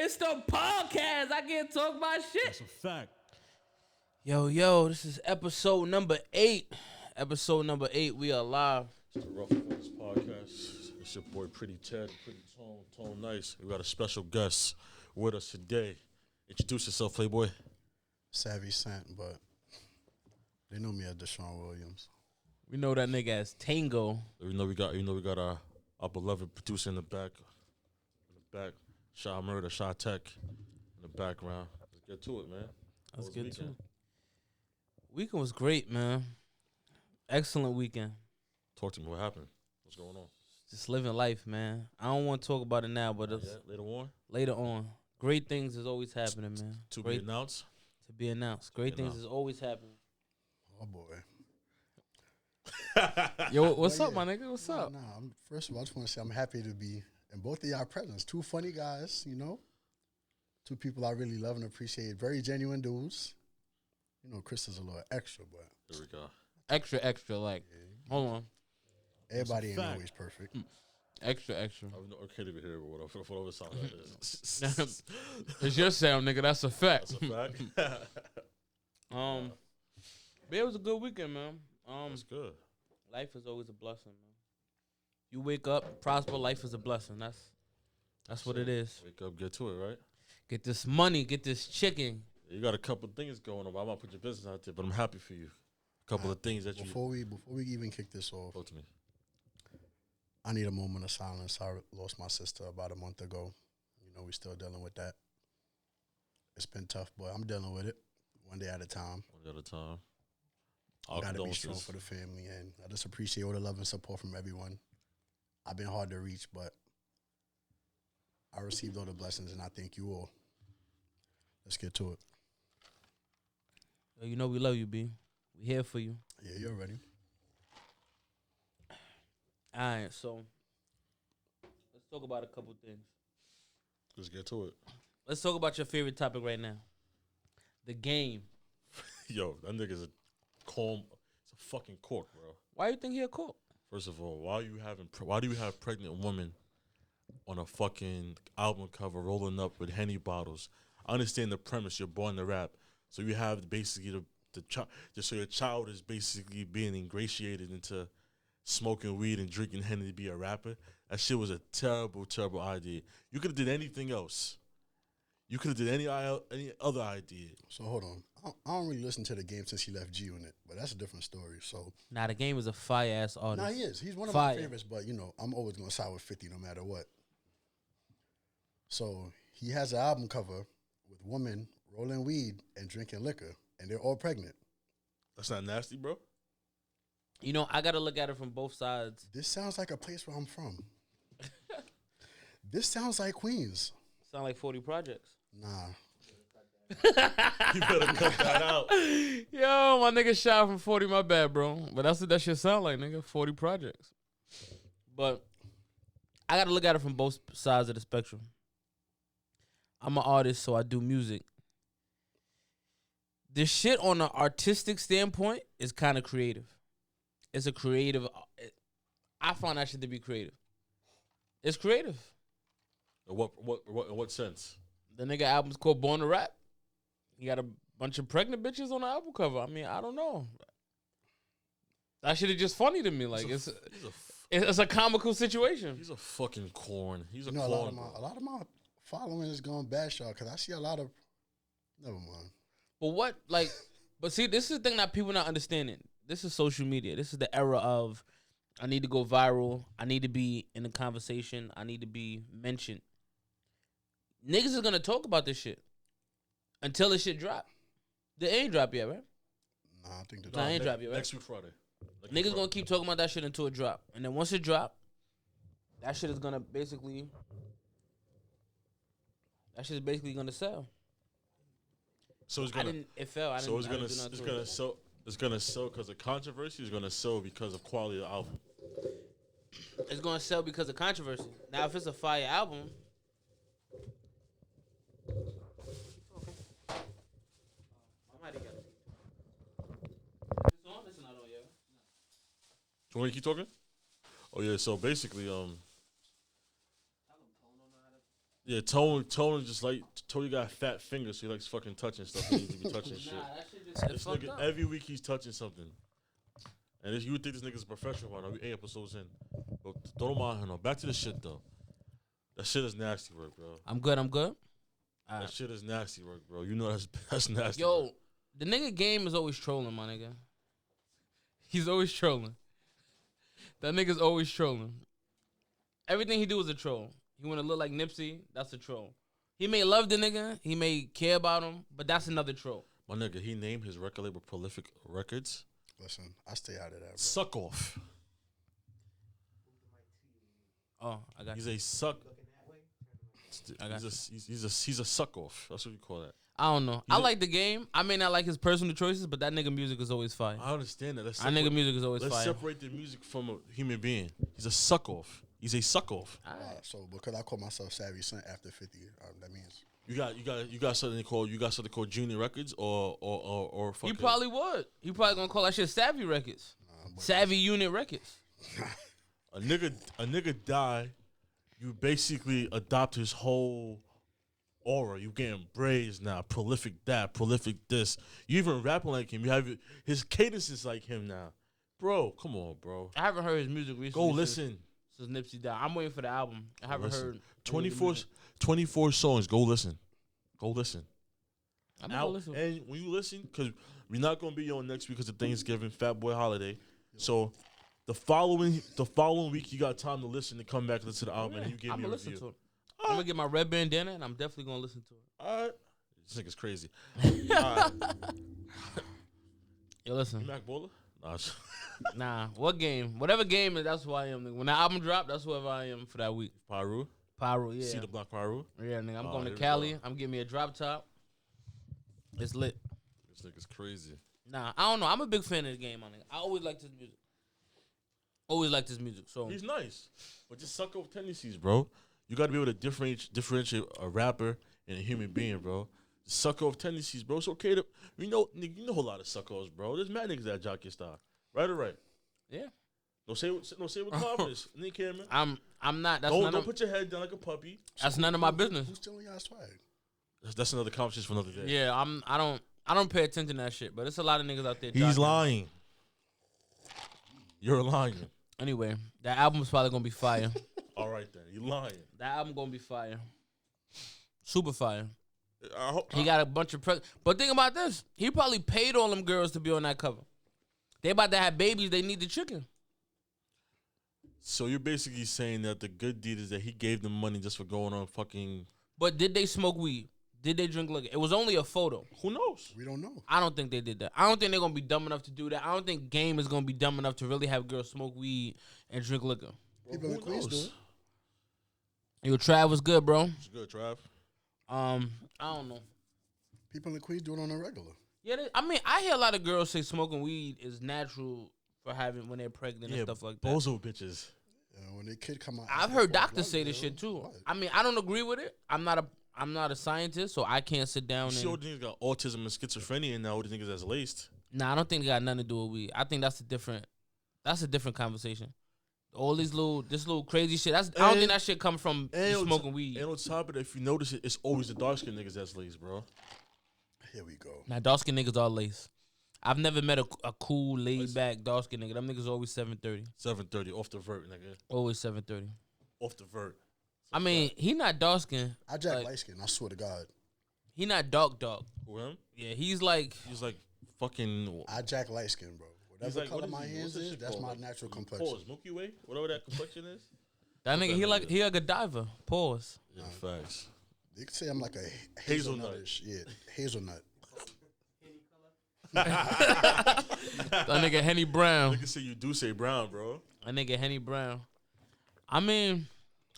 It's the podcast. I can't talk my shit. That's a fact. Yo, this is episode number 8. Episode number 8. We are live. It's the Ruffled podcast. It's your boy Pretty Ted, Pretty Tone Nice. We got a special guest with us today. Introduce yourself, Playboy. Savvy Sant, but they know me as Deshaun Williams. We know that nigga as Tango. We know we got our beloved producer in the back. Shaw Murder, Shaw Tech in the background. Let's get to it, man. Let's get to it. Weekend was great, man. Excellent weekend. Talk to me. What happened? What's going on? Just living life, man. I don't want to talk about it now, but it's later on. Great things is always happening, man. To be announced? To be announced. Great things is always happening. Oh, boy. Yo, what's up, my nigga? What's up? First of all, I just want to say I'm happy to be in both of y'all presence. Two funny guys, you know. Two people I really love and appreciate. Very genuine dudes. You know, Chris is a little extra, but. There we go. Extra, like, hold on. Everybody ain't always perfect. Extra. I can't even hear whatever sound that is. It's your sound, nigga. That's a fact. That's a fact. But it was a good weekend, man. That's good. Life is always a blessing, man. You wake up, prosper, life is a blessing. That's what it is. Wake up, get to it, right? Get this money, get this chicken. You got a couple of things going on. I'm not put your business out there, but I'm happy for you. A couple of things that before we even kick this off, talk to me. I need a moment of silence. I lost my sister about a month ago. You know, we still dealing with that. It's been tough, but I'm dealing with it one day at a time. One day at a time. Gotta be strong for the family, and I just appreciate all the love and support from everyone. I've been hard to reach, but I received all the blessings, and I thank you all. Let's get to it. You know we love you, B. We here for you. Yeah, you're ready. All right, so let's talk about a couple things. Let's get to it. Let's talk about your favorite topic right now. The game. Yo, that nigga's a calm. It's a fucking cork, bro. Why you think he a cork? First of all, why do you have pregnant women on a fucking album cover rolling up with Henny bottles? I understand the premise. You're born to rap, so you have basically the child. Just so your child is basically being ingratiated into smoking weed and drinking Henny to be a rapper. That shit was a terrible, terrible idea. You could have did anything else. You could have did any other idea. So hold on. I don't really listen to the game since he left G Unit, but that's a different story. So the game is a fire ass artist. He is. He's one of my favorites, but you know, I'm always gonna side with 50 no matter what. So he has an album cover with women rolling weed and drinking liquor, and they're all pregnant. That's not nasty, bro. You know, I gotta look at it from both sides. This sounds like a place where I'm from. This sounds like Queens. Sound like 40 Projects. Nah. You better cut that out. Yo, my nigga shot from 40, my bad, bro. But that's what that shit sound like, nigga. 40 Projects. But I gotta look at it from both sides of the spectrum. I'm an artist, so I do music. This shit on an artistic standpoint is kind of creative. It's a creative. I find that shit to be creative. It's creative. In what sense? The nigga album's called Born to Rap. He got a bunch of pregnant bitches on the album cover. I mean, I don't know. That shit is just funny to me. Like it's a comical situation. He's a fucking corn. He's a corn. A lot of my following is going bash y'all because I see a lot of. Never mind. But see, this is the thing that people not understanding. This is social media. This is the era of I need to go viral. I need to be in the conversation. I need to be mentioned. Niggas is gonna talk about this shit until this shit drop. They ain't drop yet, right? Nah, I think ain't drop yet, right? Next week Friday. Niggas gonna keep talking about that shit until it drop, and then once it drop, that shit is basically gonna sell. So it's gonna. It fell. It's gonna sell because of controversy. It's gonna sell because of quality of the album. It's gonna sell because of controversy. Now, if it's a fire album. You want to keep talking? Oh yeah. So basically, Yeah, Tone just like Tony got fat fingers, so he likes fucking touching stuff. He needs to be touching shit. Nah, that shit just This fucked nigga up. every week he's touching something, and you would think this nigga's a professional right now. We 8 episodes in, but don't mind him. No. Back to the shit though. That shit is nasty work, bro. I'm good. That shit is nasty work, bro. You know that's nasty. Yo, work. the nigga game is always trolling, my nigga. He's always trolling. That nigga's always trolling. Everything he do is a troll. He want to look like Nipsey, that's a troll. He may love the nigga, he may care about him, but that's another troll. My nigga, he named his record label Prolific Records. Listen, I stay out of that, bro. Suck off. Oh, I got He's you. a suck. I got He's a suck off. That's what you call that. I don't know. I like the game. I may not like his personal choices, but that nigga music is always fire. I understand that. That nigga music is always Let's fire. separate the music from a human being. He's a suck off. He's a suck off. So because I call myself Savvy Son after 50, that means You got something called Junior Records or fucking. He probably would. He probably gonna call that shit Savvy Records. Savvy Unit Records. a nigga die. You basically adopt his whole aura. You getting braids now. Prolific that. Prolific this. You even rapping like him. You have his cadence is like him now. Bro, come on, bro. I haven't heard his music recently. Go listen. Since Nipsey died. I'm waiting for the album. I haven't heard 24 songs. Go listen. I'm gonna go listen. And when you listen, because we're not gonna be on next week because of Thanksgiving, Fat Boy holiday. So the following week, you got time to listen to come back and listen to the album, and you give me a listen review. to it. I'm gonna get my red bandana, and I'm definitely gonna listen to it. All right, this nigga's crazy. All right. Yo, listen. Mac Bowler? Nah, what game? Whatever game is, that's who I am. Nigga. When the album drop, that's whoever I am for that week. Pyro, yeah. See the Block Pyro. Yeah, nigga. I'm going to here we Cali. go. I'm getting me a drop top. It's lit. This nigga's crazy. Nah, I don't know. I'm a big fan of the game, my nigga. I always liked his music. So He's nice, but just suck off tendencies, bro. You got to be able to differentiate a rapper and a human being, bro. Suck off tendencies, bro. It's okay to nigga, you know a lot of suck offs, bro. There's mad niggas that jock your style, right or right. yeah. Don't say with confidence, Nick Cameron. I'm not. That's Don't put your head down like a puppy. That's none of my business. Who's stealing y'all swag? That's another conversation for another day. Yeah, I don't pay attention to that shit, but it's a lot of niggas out there. He's jocking. lying. You're lying. Anyway, that album's probably gonna be fire. All right then, you lying. That album gonna be fire. Super fire. I hope He got a bunch of but think about this. He probably paid all them girls to be on that cover. They about to have babies. They need the chicken. So you're basically saying that the good deed is that he gave them money just for going on fucking. But did they smoke weed? Did they drink liquor? It was only a photo. Who knows? We don't know. I don't think they did that. I don't think they're gonna be dumb enough to do that. I don't think Game is gonna be dumb enough to really have girls smoke weed and drink liquor. People in Queens do it. Yo, Trav was good, bro. It's good, Trav. I don't know. People in Queens do it on a regular. Yeah, I mean, I hear a lot of girls say smoking weed is natural for having when they're pregnant and stuff like that. Bozo bitches. When their kid come out, I've heard doctors say this shit too. I mean, I don't agree with it. I'm not a scientist, so I can't sit down You and. see all the niggas got autism and schizophrenia, and now all the niggas that's laced. Nah, I don't think it got nothing to do with weed. I think that's a different conversation. All this little crazy shit. I don't think that shit come from smoking weed. And on top of that, if you notice it, it's always the dark skinned niggas that's laced, bro. Here we go. Now, dark skin niggas are lace. I've never met a cool, laid back dark skin nigga. Them niggas always 730. 730 off the vert, nigga. Always 730. Off the vert. I mean, he not dark skin. I jack light skin. I swear to God. He not dark. Who, him? Yeah, he's like fucking. I jack light skin, bro. Whatever like, color what is my he? hands What's that is, shit that's called? my natural complexion. Pause. Milky Way? Whatever that complexion is. that nigga. He like a Godiva. Pause. Yeah, facts. They could say I'm like a Hazelnut. hazelnut. Yeah, hazelnut. That nigga Henny Brown. Nigga say you do say brown, bro. That nigga Henny Brown. I mean,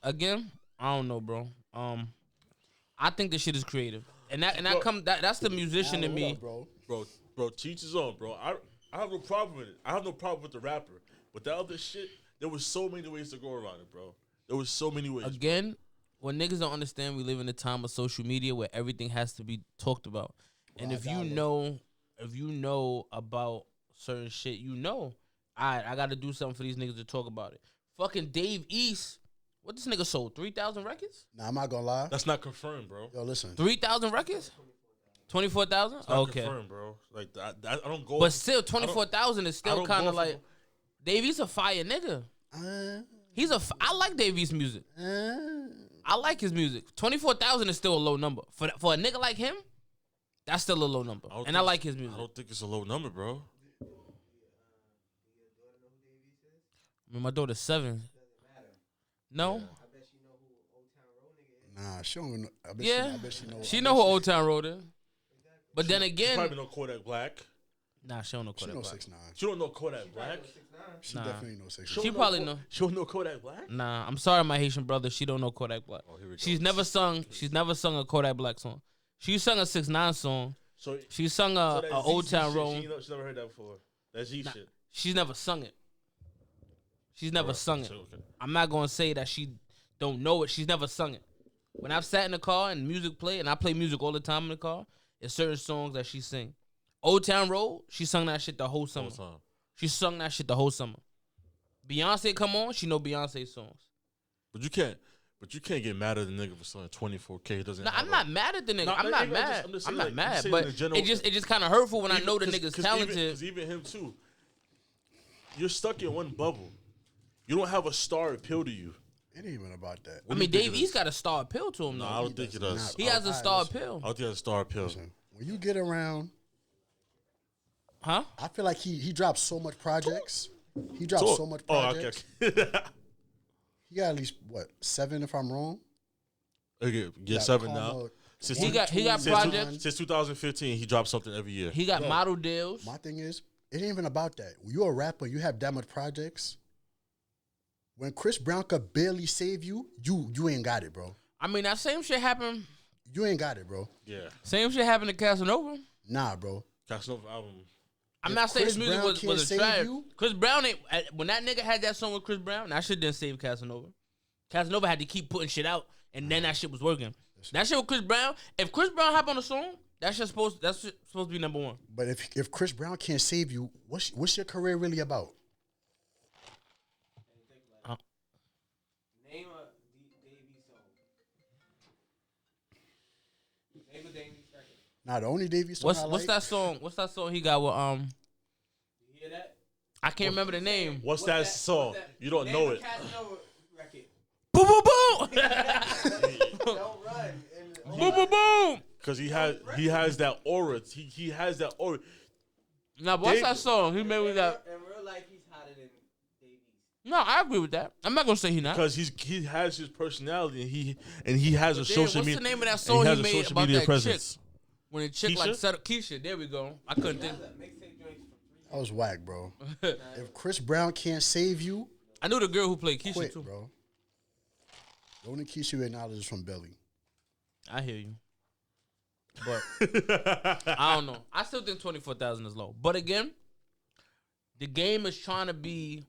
again, I don't know, bro. I think this shit is creative, and that's the musician in me. Bro, teach his own, bro. I have no problem with it. I have no problem with the rapper, but the other shit, there was so many ways to go around it, bro. There was so many ways. Again, when niggas don't understand, we live in a time of social media where everything has to be talked about, and if you know about certain shit, you know, I got to do something for these niggas to talk about it. Fucking Dave East What this nigga sold? 3,000 records? Nah, I'm not gonna lie. That's not confirmed, bro. Yo, listen. 3,000 records? 24,000? Okay. Confirmed, bro. Like I don't go. But still, 24,000 is still kind of like. Davies a fire nigga. I like Davies' music. I like his music. 24,000 is still a low number for a nigga like him. That's still a low number, and I like his music. I don't think it's a low number, bro. I mean, my daughter's 7. No. Nah, she don't know. I bet she know. She know who Old Town Road is. But then again, she probably know Kodak Black. Nah, she don't know Kodak Black. 6ix9ine. She don't know Kodak Black. She definitely knows 6ix9ine. She probably know. She don't know Kodak Black. Nah, I'm sorry, my Haitian brother. She don't know Kodak Black. Oh, here we go. She's never sung a Kodak Black song. She sung a 6ix9ine song. So she sung a Old Town Road. She never heard that before. That Z shit. She's never sung it. She's never sung it. Okay. I'm not gonna say that she don't know it. She's never sung it. When I've sat in the car and music play, and I play music all the time in the car, it's certain songs that she sing. Old Town Road, she sung that shit the whole summer. She sung that shit the whole summer. Beyonce come on, she know Beyonce songs. But you can't get mad at the nigga for selling 24K. Doesn't. No, I'm not mad at the nigga. I'm not mad. I'm not mad. But it just kind of hurtful when I know the nigga's talented. Because even him too. You're stuck in one bubble. You don't have a star appeal to you. It ain't even about that. I mean, He's got a star appeal to him. No, though. I don't think he does. He has a star appeal. I don't think he has a star appeal. Listen, when you get around, huh? I feel like he drops so much projects. He drops so much projects. Oh, okay. He got at least 7 if I'm wrong. Okay, yeah, 7 now. He got projects since 2015. He dropped something every year. He got model deals. My thing is, it ain't even about that. When you're a rapper, you have that much projects. When Chris Brown could barely save you, you ain't got it, bro. I mean, that same shit happened. You ain't got it, bro. Yeah. Same shit happened to Casanova. Nah, bro. Casanova album. I'm not saying his music was a trash. Chris Brown ain't. When that nigga had that song with Chris Brown, that shit didn't save Casanova. Casanova had to keep putting shit out, and then that shit was working. That shit with Chris Brown. If Chris Brown hop on a song, that's supposed to be number one. But if Chris Brown can't save you, what's your career really about? Name a Davey song. Name a Davey record. Nah, the only Davey song What's that song? What's that song he got with You hear that? I can't remember the name. What's that song? You don't know it. Casanova record. Boom boom boom. Don't run. Boom boom boom. Because he has that aura. He has that aura. Now what's that song? He made with that. In real life, he's hotter than Davies. No, I agree with that. I'm not gonna say he not. Because he has his personality and he has a social media. What's the name of that song he made about that presence. chick? When the chick like set up Keisha, there we go. I couldn't think. That was whack, bro. If Chris Brown can't save you, I knew the girl who played Keisha quit, too, bro. The only Keisha you acknowledge is from Belly. I hear you, but I don't know. I still think 24,000 is low. But again, the game is trying to be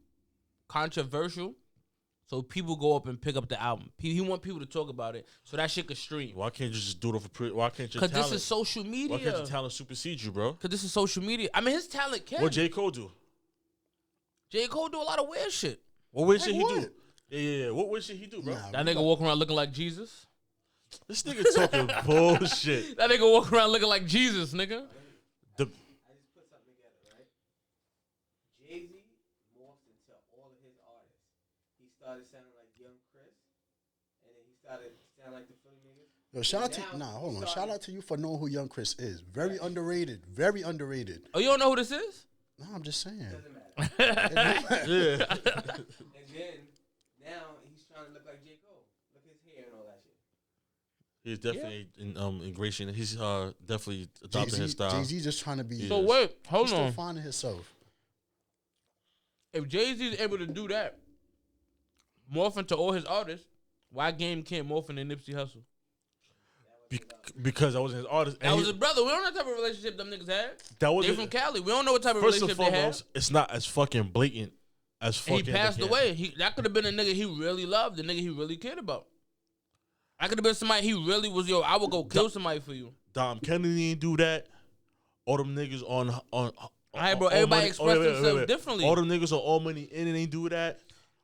controversial, so people go up and pick up the album. He want people to talk about it, so that shit could stream. Why can't you just do it for? Why can't your talent? Because this is social media. Why can't your talent supersede you, bro? Because this is social media. I mean, his talent can. What J. Cole do? J. Cole do a lot of weird shit. What weird shit he do? Yeah. What weird shit he do, bro? That nigga walking around looking like Jesus. This nigga talking bullshit. That nigga walking around looking like Jesus, nigga. I just put something together, right? Jay-Z morphed into all of his artists. He started sounding like young Chris, and then he started sounding like the Philly niggas. Yo, shout out to hold on. Shout out to you for knowing who Young Chris is. Very underrated. Very underrated. Oh, you don't know who this is? No, I'm just saying. Doesn't matter. Yeah. And then now he's trying to look like J. Cole. Look at his hair and all that shit. He's definitely ingratiating. He's definitely adopting his style. Jay-Z just trying to be. So wait, hold still on. finding himself. If Jay-Z is able to do that, morph into all his artists, why Game can't morph into Nipsey Hussle? Because I was his artist. That was his brother. We don't know what type of relationship them niggas had. That was They from Cali. We don't know what type of First and relationship they had. foremost, it's not as fucking blatant as And fucking. he passed away. That could have been a nigga he really loved, the nigga he really cared about. I could have been somebody he really was, yo, I would go kill somebody for you. Dom Kennedy ain't do that. All them niggas on. All right, bro. Everybody expressed themselves differently. All them niggas on All Money In and ain't do that.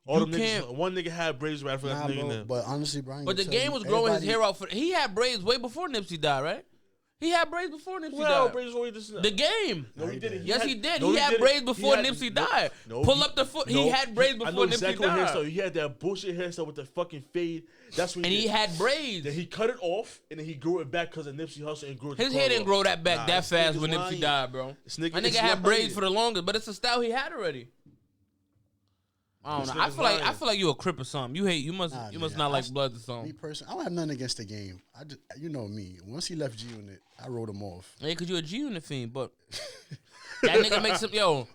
All them niggas, one nigga had braids right after that nigga. Bro, but honestly, Brian. But the game was growing his hair out. He had braids way before Nipsey died, right? He had braids before Nipsey died. Braids the game. No, he didn't. Yes, he did. He had braids before Nipsey died. Pull up the foot. He had braids before Nipsey died. Hairstyle. He had that bullshit hairstyle with the fucking fade. That's when. And he had braids. Then he cut it off, and then he grew it back because of Nipsey Hussle and grew it. His hair didn't grow that back that fast when Nipsey died, bro. My nigga had braids for the longest, but it's a style he had already. I don't know. I feel like you a Crip or something. You must not like Bloods or something. Me personally, I don't have nothing against the game. You know me. Once he left G Unit, I wrote him off. Yeah, cause you a G Unit fiend, but that nigga makes some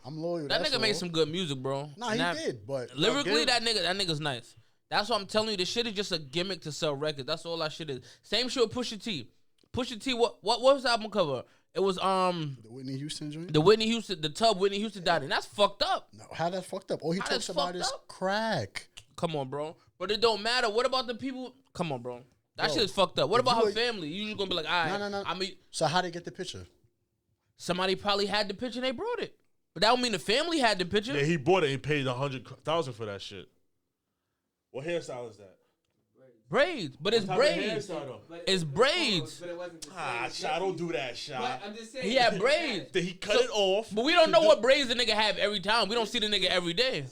I'm loyal. That nigga made some good music, bro. Nah, he did, but lyrically, that nigga's nice. That's what I'm telling you. This shit is just a gimmick to sell records. That's all that shit is. Same shit with Pusha T. Pusha T. What was the album cover? It was the Whitney Houston joint. The tub Whitney Houston died in. That's fucked up. No, how that's fucked up? All he talks about is crack. Come on, bro. But it don't matter. What about the people? Come on, bro. That shit is fucked up. What about her family? You just gonna be like, all right. No. I mean, so how they get the picture? Somebody probably had the picture and they brought it. But that don't mean the family had the picture. Yeah, he bought it and paid $100,000 for that shit. What hairstyle is that? Braids, but it's braids. It's braids. But it wasn't the same. I don't do that, Shot. But I'm just saying. He had braids. Then he cut it off. But we don't know what braids the nigga have every time. We don't see the nigga every day.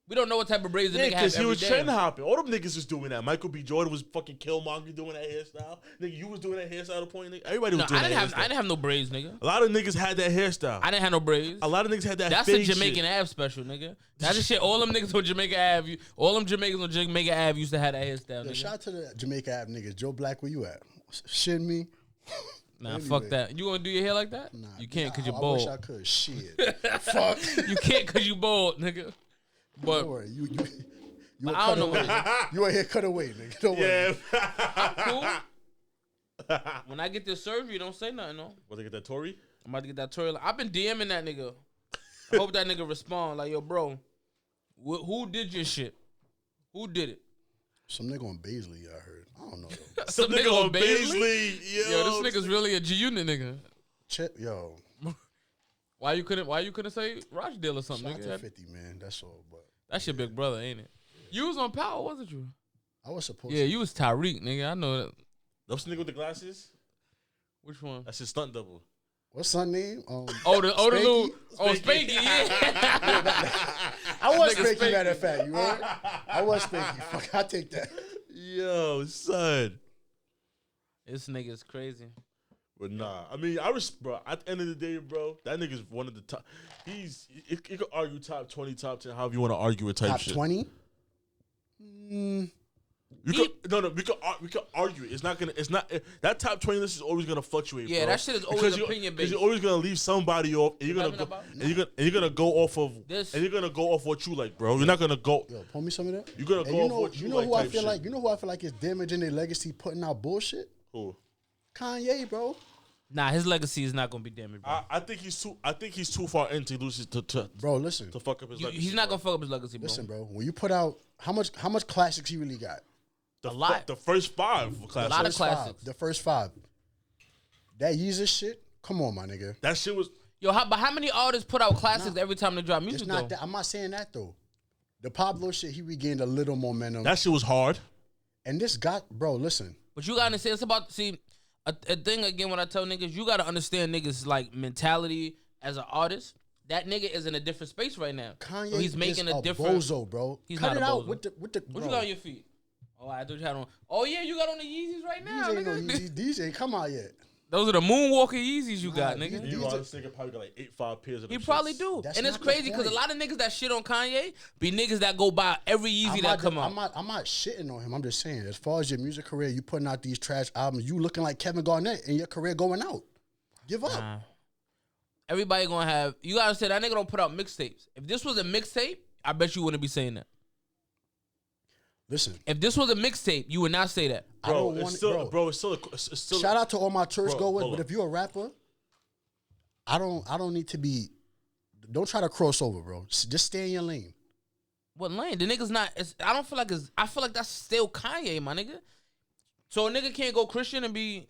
We don't know what type of braids the nigga have every day. Because he was trend hopping. All them niggas was doing that. Michael B. Jordan was fucking Killmonger doing that hairstyle. Nigga, you was doing that hairstyle at the point. Nigga. Everybody was doing that hairstyle. I didn't have no braids, nigga. A lot of niggas had that hairstyle. I didn't have no braids. A lot of niggas had that. That's a Jamaican Ave special, nigga. That's the shit. All them niggas on Jamaica Ave, all them Jamaicans on Jamaica Ave used to have that hairstyle. Nigga. Shout out to the Jamaica Ave niggas. Joe Black, where you at? Shin me. Nah, fuck that. You gonna do your hair like that? Nah, you can't because you're I bald. wish I could. Shit. Fuck. You can't because you bald, nigga. But don't worry, you I don't know what it is. You a haircut away, nigga. Don't worry. I'm cool. When I get this surgery, don't say nothing, no. Want to get that Tory? I'm about to get that Tory. I've been DMing that nigga. I hope that nigga respond like, yo, bro, who did your shit? Who did it? Some nigga on Baisley, I heard. I don't know though. Some nigga on Baisley? Yo, this nigga's really a G Unit nigga. Yo. Why you couldn't say Rochdale or something, Shout nigga? out to 50, man. That's all. But that's your big brother, ain't it? You was on Power, wasn't you? I was supposed to. Yeah, you was Tyreek, nigga. I know that. That's the nigga with the glasses? Which one? That's his stunt double. What's son name? The little Spanky, yeah. I was Spanky, matter of fact. You heard? I was Spanky. Fuck, I take that. Yo, son. This nigga's crazy. But nah, I mean, bro, at the end of the day, bro, that nigga's one of the top. You could argue top 20, top 10, however you want to argue it type top shit. Top 20? We could argue it. It's not that top 20 list is always gonna fluctuate. Yeah, bro. that shit is always opinion based. Because you're always gonna leave somebody off, and you're gonna go off of this, and you're gonna go off what you like, bro. You're not gonna go. Yo, pull me some of that. You're gonna go off what you like. Who I feel like? You know who I feel like is damaging their legacy, putting out bullshit? Who? Kanye, bro. Nah, his legacy is not gonna be damaged, bro. I think he's too far in to lose to bro. Listen, to fuck up his legacy. He's not gonna fuck up his legacy, bro. Listen, bro. When you put out how much classics he really got? A lot. The first 5 classics. A lot of classics. The first 5. That Yeezus shit. Come on, my nigga. That shit was. Yo, but how many artists put out classics every time they drop music? It's not that. I'm not saying that though. The Pablo shit, he regained a little momentum. That shit was hard. And this got, bro. Listen. But you gotta understand. It's about a thing again. When I tell niggas, you gotta understand niggas like mentality as an artist. That nigga is in a different space right now. Kanye so he's making is a different bozo, bro. He's Cut not it a out bozo. with the. What you got on your feet? Oh, I thought you had on. Oh yeah, you got on the Yeezys right now, nigga. These ain't come out yet. Those are the Moonwalker Yeezys you got, nigga. You know, this nigga probably got like 8-5 pairs of them. He probably do, and it's crazy because a lot of niggas that shit on Kanye be niggas that go buy every Yeezy that come out. I'm not shitting on him. I'm just saying, as far as your music career, you putting out these trash albums, you looking like Kevin Garnett, and your career going out. Give up. Nah. Everybody gonna have. You gotta say that nigga don't put out mixtapes. If this was a mixtape, I bet you wouldn't be saying that. Listen, if this was a mixtape, you would not say that. Bro, it's still. Shout out to all my church goers, but if you're a rapper, I don't need to be. Don't try to cross over, bro. Just stay in your lane. What lane? The nigga's not. I don't feel like it's. I feel like that's still Kanye, my nigga. So a nigga can't go Christian and be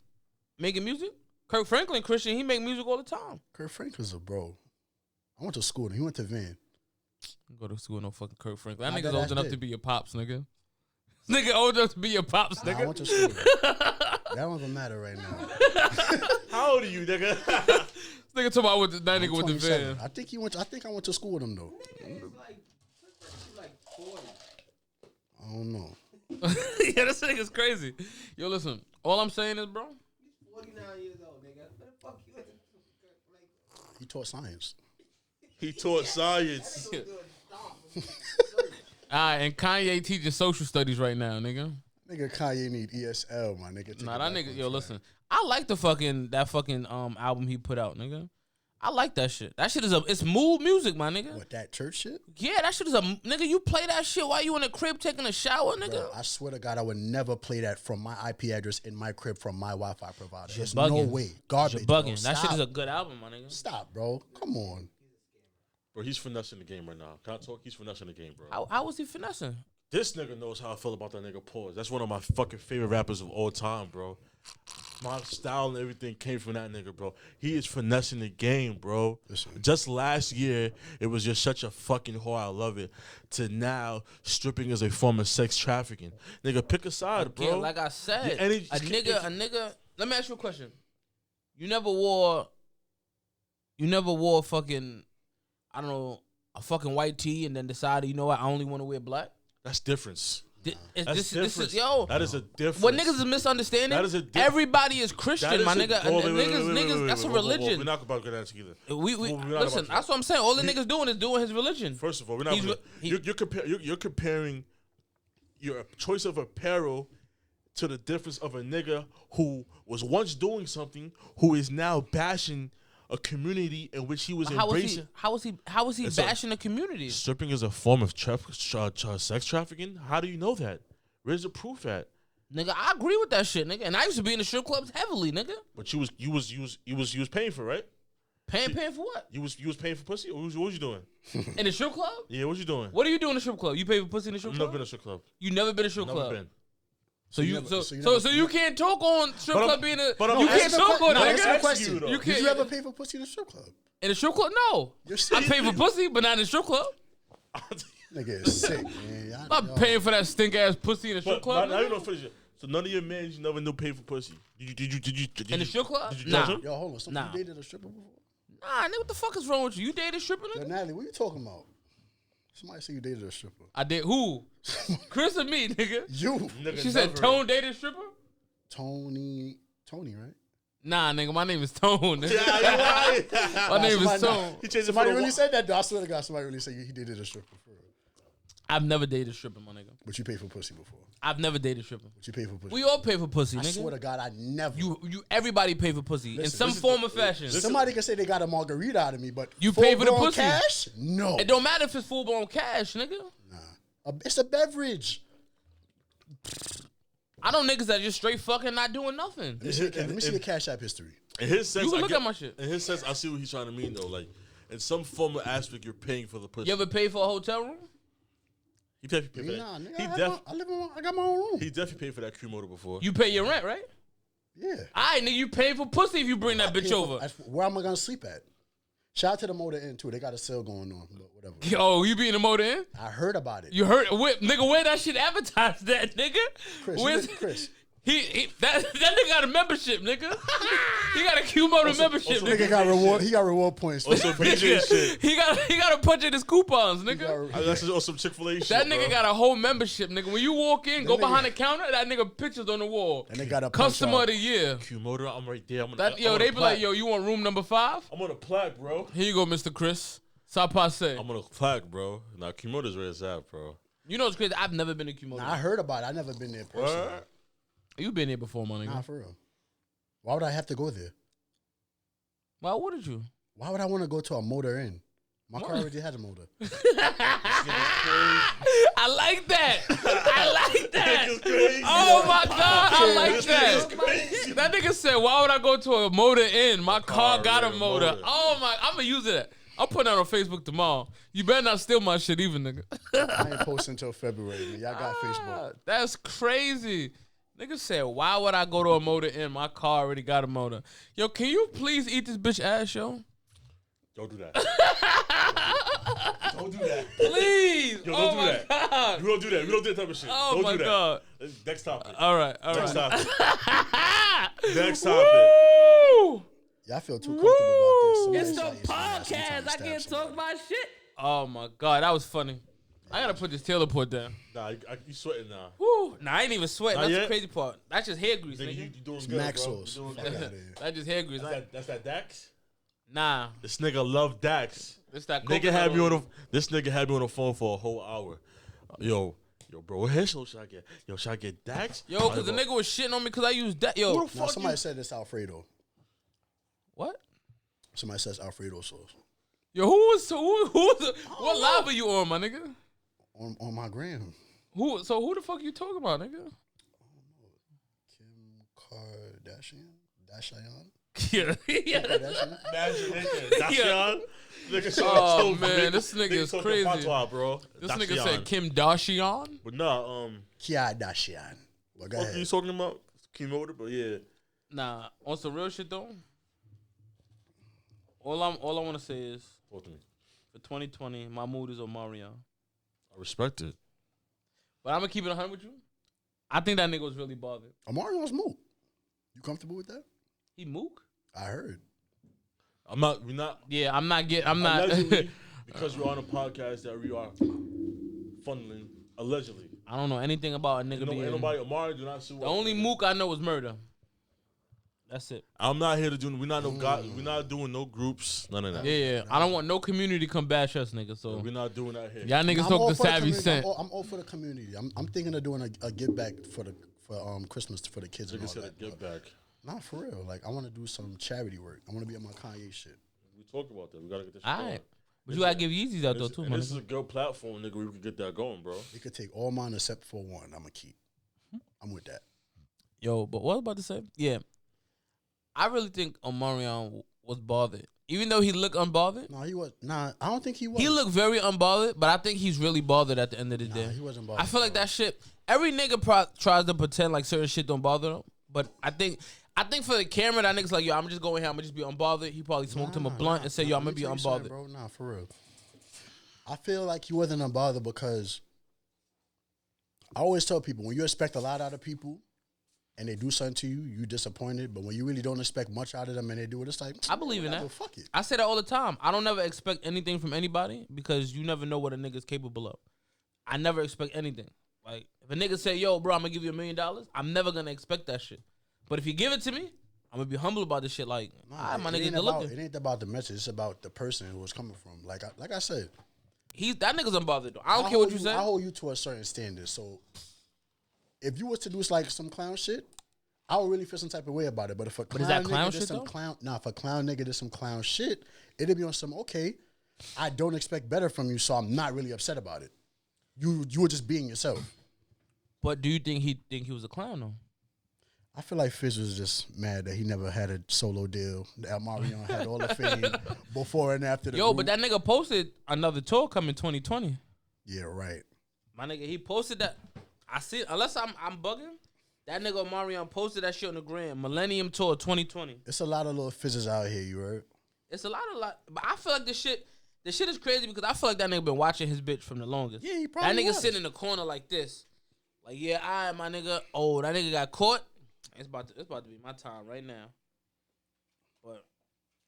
making music. Kirk Franklin Christian, he make music all the time. Kirk Franklin's a bro. I went to school and he went to Van. Go to school with no fucking Kirk Franklin. That I nigga's bet old enough did. to be your pops, nigga. Nigga old enough to be your pops, Nah, I nigga. went to school. That don't even matter right now. How old are you, nigga? Nigga talking about with that I'm nigga with the 27. van. I think I went to school with him though. Nigga is like 40. I don't know. Yeah, this nigga's crazy. Yo, listen. All I'm saying is, bro. He's 49 years old, nigga. What the fuck you into? Like, He taught science. He taught science. And Kanye teaching social studies right now, nigga. Nigga, Kanye need ESL, my nigga. Take Nah, it that back nigga. on Yo, track. listen. I like the fucking album he put out, nigga. I like that shit. That shit is it's mood music, my nigga. What, that church shit? Yeah, that shit is nigga. You play that shit while you in the crib taking a shower, nigga. Bro, I swear to God, I would never play that from my IP address in my crib from my Wi-Fi provider. You're There's bugging. no way. Garbage. You're bugging. Bro. That shit Stop. is a good album, my nigga. Stop, bro. Come on. Bro, he's finessing the game right now. Can I talk? He's finessing the game, bro. How was he finessing? This nigga knows how I feel about that nigga Pause. That's one of my fucking favorite rappers of all time, bro. My style and everything came from that nigga, bro. He is finessing the game, bro. Listen. Just last year, it was just such a fucking whore. I love it. To now, stripping is a form of sex trafficking. Nigga, pick a side, bro. Again, like I said, Yeah, and it- a nigga. Let me ask you a question. You never wore fucking, I don't know, a fucking white tee and then decided, you know what, I only want to wear black. That's difference. This difference. is yo. That is a difference. What niggas is misunderstanding? That is a Everybody is Christian, That is my a- nigga. Oh, And wait, niggas, that's a whoa. religion. We're not about to get into either. We We're not listen. about That's what I'm saying. All the niggas doing is doing his religion. First of all, we're not. He's- You're comparing your choice of apparel to the difference of a nigga who was once doing something who is now bashing a community in which he was embracing. How was he It's bashing the community? Stripping is a form of sex trafficking. How do you know that? Where's the proof at? Nigga, I agree with that shit, nigga. And I used to be in the strip clubs heavily, nigga. But you was paying for, right? Paying for what? You was paying for pussy. Or what was you doing? In the strip club? Yeah, what you doing? What do you do in the strip club? You pay for pussy in the strip I've club? never been to a strip club. You never been to a strip Never club? been. So you you can't talk on strip But I'm- club being a. but I'm You can't asking talk on no, it, answer the nigga. question. though. You Did can't. you ever pay for pussy in a strip club? In the strip club? No. You're I sick. pay for pussy, but not in the strip club. Nigga is sick, man. Y'all- I'm not y'all- paying for that stink ass pussy in the strip But club. now you nigga. don't finish it. So none of your men you never knew pay for pussy. Did you In the strip club? Did you Nah. judge him? Yo, hold on. So Nah. you dated a stripper before? Nah, nigga, what the fuck is wrong with you? You dated a stripper, Yo, nigga? Natalie, what you talking about? Somebody say you dated a stripper. I did. Who? Chris or me, nigga? You, Nigga, She said never. Tone dated a stripper? Tony, right? Nah, nigga, my name is Tone. Nigga. Yeah, you right. My name is somebody- Tone. He changed it Somebody for the really said that, though. I swear to God, somebody really said he dated a stripper. For real. I've never dated a stripper, my nigga. But you paid for pussy before. I've never dated a stripper. But you paid for pussy. We all pay for pussy, I nigga. swear to God, I never. Everybody pay for pussy in Listen, some listen, form or fashion. Somebody can say they got a margarita out of me, but You pay for the full-blown pussy. cash? No. It don't matter if it's full blown cash, nigga. It's a beverage. I know niggas that just straight fucking not doing nothing. Let me see your Cash App history. In his sense, You can I look get- at my shit. In his sense, I see what he's trying to mean though. Like in some form of aspect, you're paying for the pussy. You ever pay for a hotel room? He definitely paid for Nah, that. nigga, I got my own room. He definitely paid for that crew motor before. You pay your rent, right? Yeah. Alright, nigga, you pay for pussy if you bring that bitch Pay for- over. Where am I gonna sleep at? Shout out to the Motor Inn too. They got a sale going on, but whatever. Yo, you be in the motor inn? I heard about it. You heard, nigga, where that shit advertised that, nigga? Chris, Where's- Chris. That nigga got a membership, nigga. He got a Q motor membership, also- nigga. Nigga got reward. He got reward points. Also, BJ shit. He got to punch in his coupons, nigga. That's just some Chick-fil-A shit. That nigga bro. got a whole membership, nigga. When you walk in, go nigga- behind the counter, that nigga pictures on the wall. And they got a Customer of the year. Q motor. I'm right there. That yo, they be like, yo, you want room number 5? I'm on a plaque, bro. Here you go, Mr. Chris. Ça passe. I'm on a plaque, bro. Now Q motor's where it's at, bro. You know what's crazy? I've never been to Q motor. Nah, I heard about it. I never been there personally. What? You been here before, my nigga. Nah, for real. Why would I have to go there? Why wouldn't you? Why would I want to go to a Motor Inn? My car already had a motor. I like that. I like that. Nigga's crazy. Oh my God, I like This that. nigga's crazy. That nigga said, "Why would I go to a motor inn? My car got a right, motor." motor. Oh my, I'm gonna use it. I'll put that on Facebook tomorrow. You better not steal my shit, either, nigga. I ain't posting until February, man. Y'all got Facebook. That's crazy. Nigga said, "Why would I go to a motor inn? My car already got a motor." Yo, can you please eat this bitch ass, yo? Don't do that. Don't do that. Please. Yo, don't do my that. God. We don't do that. We don't do that type of shit. Oh, don't my do that. God. Next topic. All right. Next topic. Next topic. Woo! Yeah, I feel too comfortable about this. It's Somebody the said somebody podcast. I stab can't somebody. talk my shit. Oh, my God. That was funny. I got to put this teleport down. Nah, you sweating now. Woo. Nah, I ain't even sweating. Not That's the yet? crazy part. That's just hair grease, Nigga, nigga. you doing It's good, Max bro. sauce. You doing Fuck good. outta here. That's just hair grease. That's that Dax? Nah. This nigga love Dax. It's that This nigga had me on the phone for a whole hour. Yo, bro, what hair should I get? Yo, should I get Dax? Yo, because the nigga was shitting on me because I used that. Yo. Who the Now, fuck somebody you? said it's Alfredo. What? Somebody says Alfredo sauce. Yo, what live are you on, my nigga? On my gram. Who the fuck you talking about, nigga? Kim Kardashian? Dashian? Yeah. Kardashian? Dashian? Oh, man, this nigga is talking crazy. patois, bro. This nigga Dashian. said Kim Kardashian. But nah, Kia Dashian. Well, go what are you ahead. talking about? Came over, but yeah. Nah, on some real shit though. All I want to say is Talk to me. for 2020, my mood is Omarion. I respect it. But I'm gonna keep it 100 with you. I think that nigga was really bothered. Omarion's moot. You comfortable with that? He mook? I heard. We're not. Yeah, I'm not. Allegedly, because we're on a podcast that we are funneling. Allegedly. I don't know anything about a nigga being. Ain't nobody, Amari, do not sue. The only mook I know is murder. That's it. I'm not here to do. We're not we're not doing no groups. None of that. Yeah. I don't want no community to come bash us, nigga. So We're not doing that here. y'all niggas I'm talk all to for the Savvy community. Cent. I'm all for the community. I'm thinking of doing a give back for Christmas for the kids and Nigga all said that. get back. Not for real. Like I want to do some charity work. I want to be on my Kanye shit. We talk about that. We gotta get this shit All going. right. But you gotta give Yeezys out though This, too, and man. this is a good platform, nigga. We can get that going, bro. They could take all mine except for one. I'm gonna keep. I'm with that. Yo, but what I was about to say? Yeah. I really think Omarion was bothered. Even though he looked unbothered. No, he was. Nah, I don't think he was. He looked very unbothered, but I think he's really bothered at the end of the day. He wasn't bothered. I feel like that shit. Every nigga tries to pretend like certain shit don't bother them, but I think for the camera, that nigga's like, yo, I'm just going here, I'm gonna just be unbothered. He probably smoked him a blunt and said, yo, I'm gonna be unbothered. Bro, nah, for real. I feel like he wasn't unbothered because I always tell people when you expect a lot out of people and they do something to you, you disappointed. But when you really don't expect much out of them and they do it, it's like I believe in whatever, that. Fuck it. I say that all the time. I don't never expect anything from anybody because you never know what a nigga's capable of. I never expect anything. Like if a nigga say, yo, bro, I'm gonna give you $1 million, I'm never gonna expect that shit. But if you give it to me, I'm gonna be humble about this shit. Like, Nah, my it nigga, ain't good about, looking. it ain't about the message. It's about the person who it's coming from. Like I said, That nigga's unbothered though. I don't care what you say. I hold you to a certain standard. So if you was to do like some clown shit, I would really feel some type of way about it. But if a clown is that nigga clown did shit, some though? clown, if a clown nigga did some clown shit, it'd be on some okay. I don't expect better from you, so I'm not really upset about it. You were just being yourself. But do you think he was a clown though? I feel like Fizz was just mad that he never had a solo deal. That Marion had all the fame before and after the Yo, group. but that nigga posted another tour coming 2020. Yeah, right. My nigga, he posted that. I see. Unless I'm bugging, that nigga Omarion posted that shit on the gram. Millennium Tour 2020. It's a lot of little fizzes out here, you heard? It's a lot. But I feel like the shit is crazy because I feel like that nigga been watching his bitch from the longest. Yeah, he probably That nigga was. sitting in the corner like this. Like, yeah, my nigga. Oh, that nigga got caught. It's about to be my time right now. But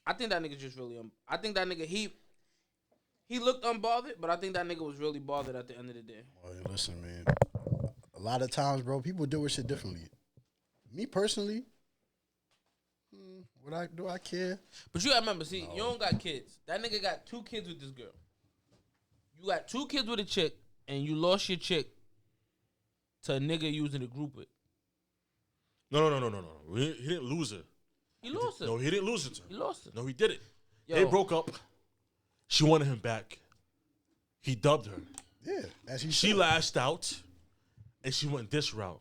I think that nigga just really. I think that nigga he looked unbothered, but I think that nigga was really bothered at the end of the day. Well, listen, man. A lot of times, bro, people do shit differently. Me personally, do I care? But you gotta remember, see, you don't got kids. That nigga got 2 kids with this girl. You got 2 kids with a chick, and you lost your chick to a nigga using the group with. No. He didn't lose her. He lost her. No, he didn't lose her. He lost her. No, he did it. Yo. They broke up. She wanted him back. He dubbed her. Yeah, as he She should. lashed out, and she went this route.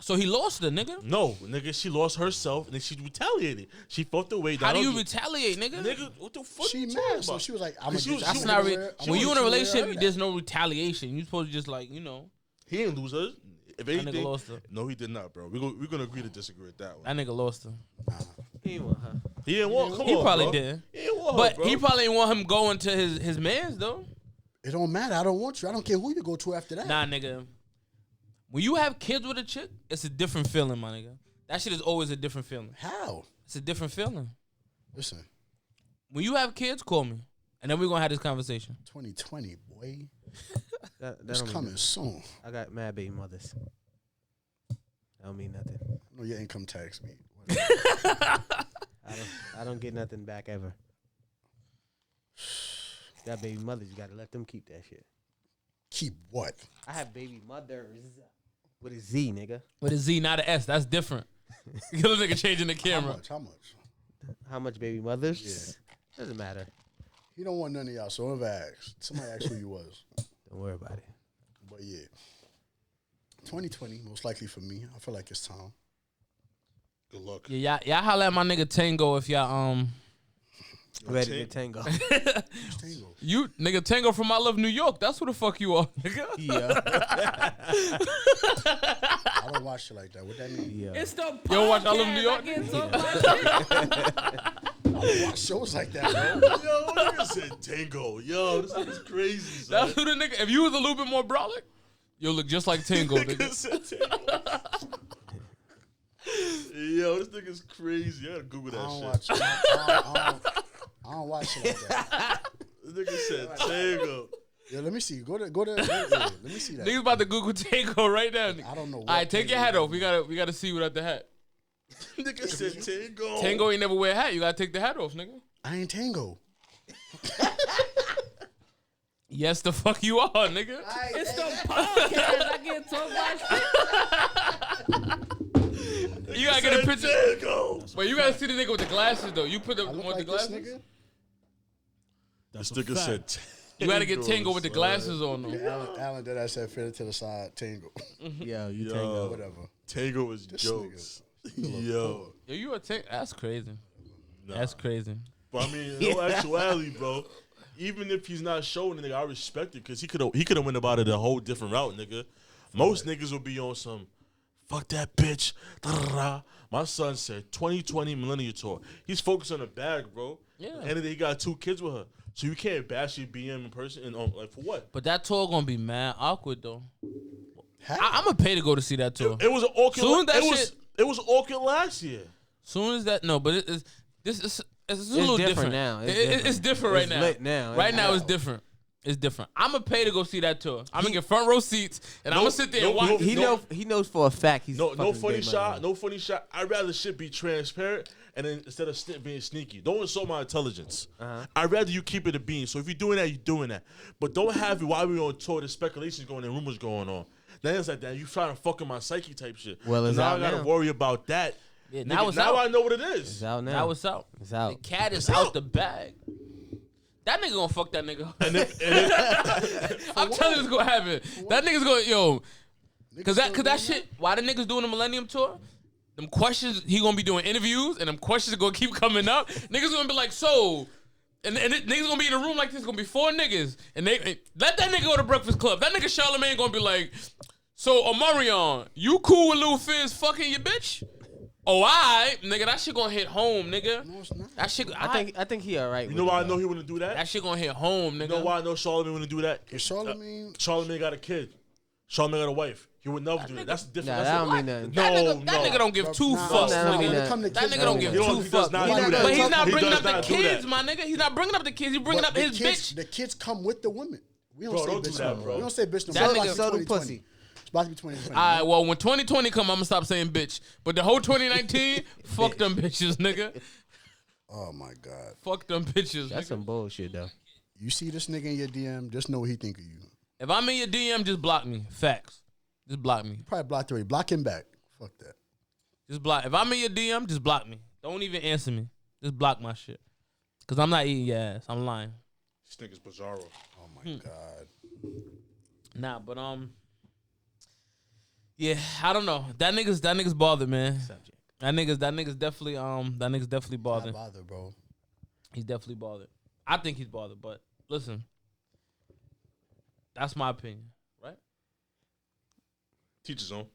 So he lost her, nigga. No, nigga, she lost herself, and then she retaliated. She felt the way down. How do you retaliate, nigga? Nigga, what the fuck She you mad, talking so about? she was like, "I'm She gonna was- get That's she not was- real. she When you was- in a she was- relationship, there's no retaliation. You supposed to just like, you know, He didn't lose her. If nigga anything, lost her. no, he did not, bro. We're gonna agree to disagree with that one. that nigga lost her. He want her. He didn't want. Come He on, probably bro. did. He didn't want her, But bro. he probably ain't want him going to his man's though. It don't matter. I don't want you. I don't care who you go to after that. Nah, nigga. When you have kids with a chick, it's a different feeling, my nigga. That shit is always a different feeling. How? It's a different feeling. Listen, When you have kids, call me, and then we're gonna have this conversation. 2020, boy. That It's don't mean coming nothing. soon. I got mad baby mothers. That don't mean nothing. I know your income tax me. I don't get nothing back ever. Got baby mothers, you gotta let them keep that shit. Keep what? I have baby mothers with a Z, nigga. With a Z, not an S. That's different. You little nigga changing the How camera. much? How much? How much baby mothers? Doesn't matter. He don't want none of y'all, so don't ever ask. Somebody asked who you was. Don't worry about it. But yeah. 2020, most likely for me. I feel like it's time. Good luck. Yeah, y'all holla at my nigga Tango if y'all Ready to tango. Tango. you nigga Tango from I Love New York. That's who the fuck you are, nigga. Yeah. I don't watch shit like that. What that mean? Yeah. It's the podcast. You don't watch I Love New York? I can't talk about shit. I don't watch shows like that, bro. Yo, nigga said Tango. Yo, this nigga's crazy, son. That's who the nigga. If you was a little bit more brolic, you'll look just like Tango, Nigga nigga. said Tango. Yo, this nigga's crazy. I gotta Google I that don't shit. watch. I don't watch shit like that. This nigga said Tango. Yeah, let me see. Go to. Yeah, let me see that. Niggas about to Google Tango right now. Nigga. I don't know. All right, take your hat off. We gotta see without the hat. Nigga said Tango. Tango ain't never wear a hat. You gotta take the hat off, nigga. I ain't Tango. Yes, the fuck you are, nigga. It's the podcast. I can't talk about shit. You gotta get a picture. Tango. But you gotta see the nigga with the glasses though. You put the I look on the like this glasses. nigga. This nigga said Tango. You gotta get Tango with the glasses on though. Alan did I said fit it to the side. Tango. Yeah, you Yo. tango. Whatever. Tango is This jokes. nigga. Yo. Yo, you a Tango? That's crazy. Nah. That's crazy. But I mean, in all actuality, bro, even if he's not showing it, nigga, I respect it because he could have went about it a whole different route, nigga. Most niggas will be on some fuck that bitch. Da-da-da. My son said 2020 Millennial Tour. He's focused on the bag, bro. Yeah. And then he got 2 kids with her. So you can't bash your BM in person and like for what? But that tour gonna be mad awkward though. How? I'm gonna pay to go to see that tour. It was an awkward. Soon as that it was awkward last year. Soon as that, no, but it's a little different now. It's different right It's now. lit now. Right It's now, it's out. different. It's different. I'm gonna pay to go see that tour. I'm gonna get front row seats, and I'm gonna sit there and watch. He knows for a fact he's No fucking funny big shot. money. No funny shot. I'd rather shit be transparent and then instead of being sneaky. Don't insult my intelligence. I'd rather you keep it a bean. So if you're doing that, you're doing that. But don't have it while we're on tour. There's speculations going and rumors going on. Then it's like that. You trying to fuck in my psyche type shit. Well, it's now out I gotta now. worry about that. Yeah, Nigga, now it's now out. I know what it is. It's out now. Now it's out. It's The out. cat is It's out out. the bag. That nigga gonna fuck that nigga. And then I'm telling you, it's gonna happen. That nigga's gonna cause that shit. Why the niggas doing the Millennium Tour? Them questions he gonna be doing interviews, and them questions are gonna keep coming up. Niggas gonna be like, so, and niggas gonna be in a room like this. Gonna be 4 niggas, and they let that nigga go to Breakfast Club. That nigga Charlamagne gonna be like, so Omarion, you cool with Lil Fizz fucking your bitch? Oh, I nigga, that shit gonna hit home, nigga. No, it's not. That shit, I think he alright. you know why I know he wouldn't do that? that shit gonna hit home, nigga. You know why I know Charlamagne wouldn't do that? Is Charlamagne? Charlamagne got a kid. Charlamagne got a wife. He would never do that. That's different. Nah, That's that a- don't mean nothing. That nigga don't give two Nah, fucks, that don't mean nigga. nothing. That nigga don't give He two does not fucks. do that. But he's not He bringing does up the not do kids, that. my nigga. He's not bringing up the kids. He's bringing up his bitch. The kids come with the women. We don't Bro, say don't do bitch that, no more. bro. We don't say bitch no That more. nigga- It's so about to do be 2020. pussy. It's about to be 2020. All right, well, when 2020 come, I'm gonna stop saying bitch. But the whole 2019, fuck them bitches, nigga. Oh my God. Fuck them bitches. That's Nigga. some bullshit though. You see this nigga in your DM, just know what he think of you. If I'm in your DM, just block me. Facts. Just block me. Probably blocked already. Block him back. Fuck that. Just block. If I'm in your DM, just block me. Don't even answer me. Just block my shit. Cause I'm not eating your ass. I'm lying. This nigga's bizarro. Oh my God. Nah, but yeah, I don't know. That nigga's bothered, man. Subject. That nigga's definitely Not bothered. bother, bro. He's definitely bothered. I think he's bothered, but listen, that's my opinion, right? Teach his own.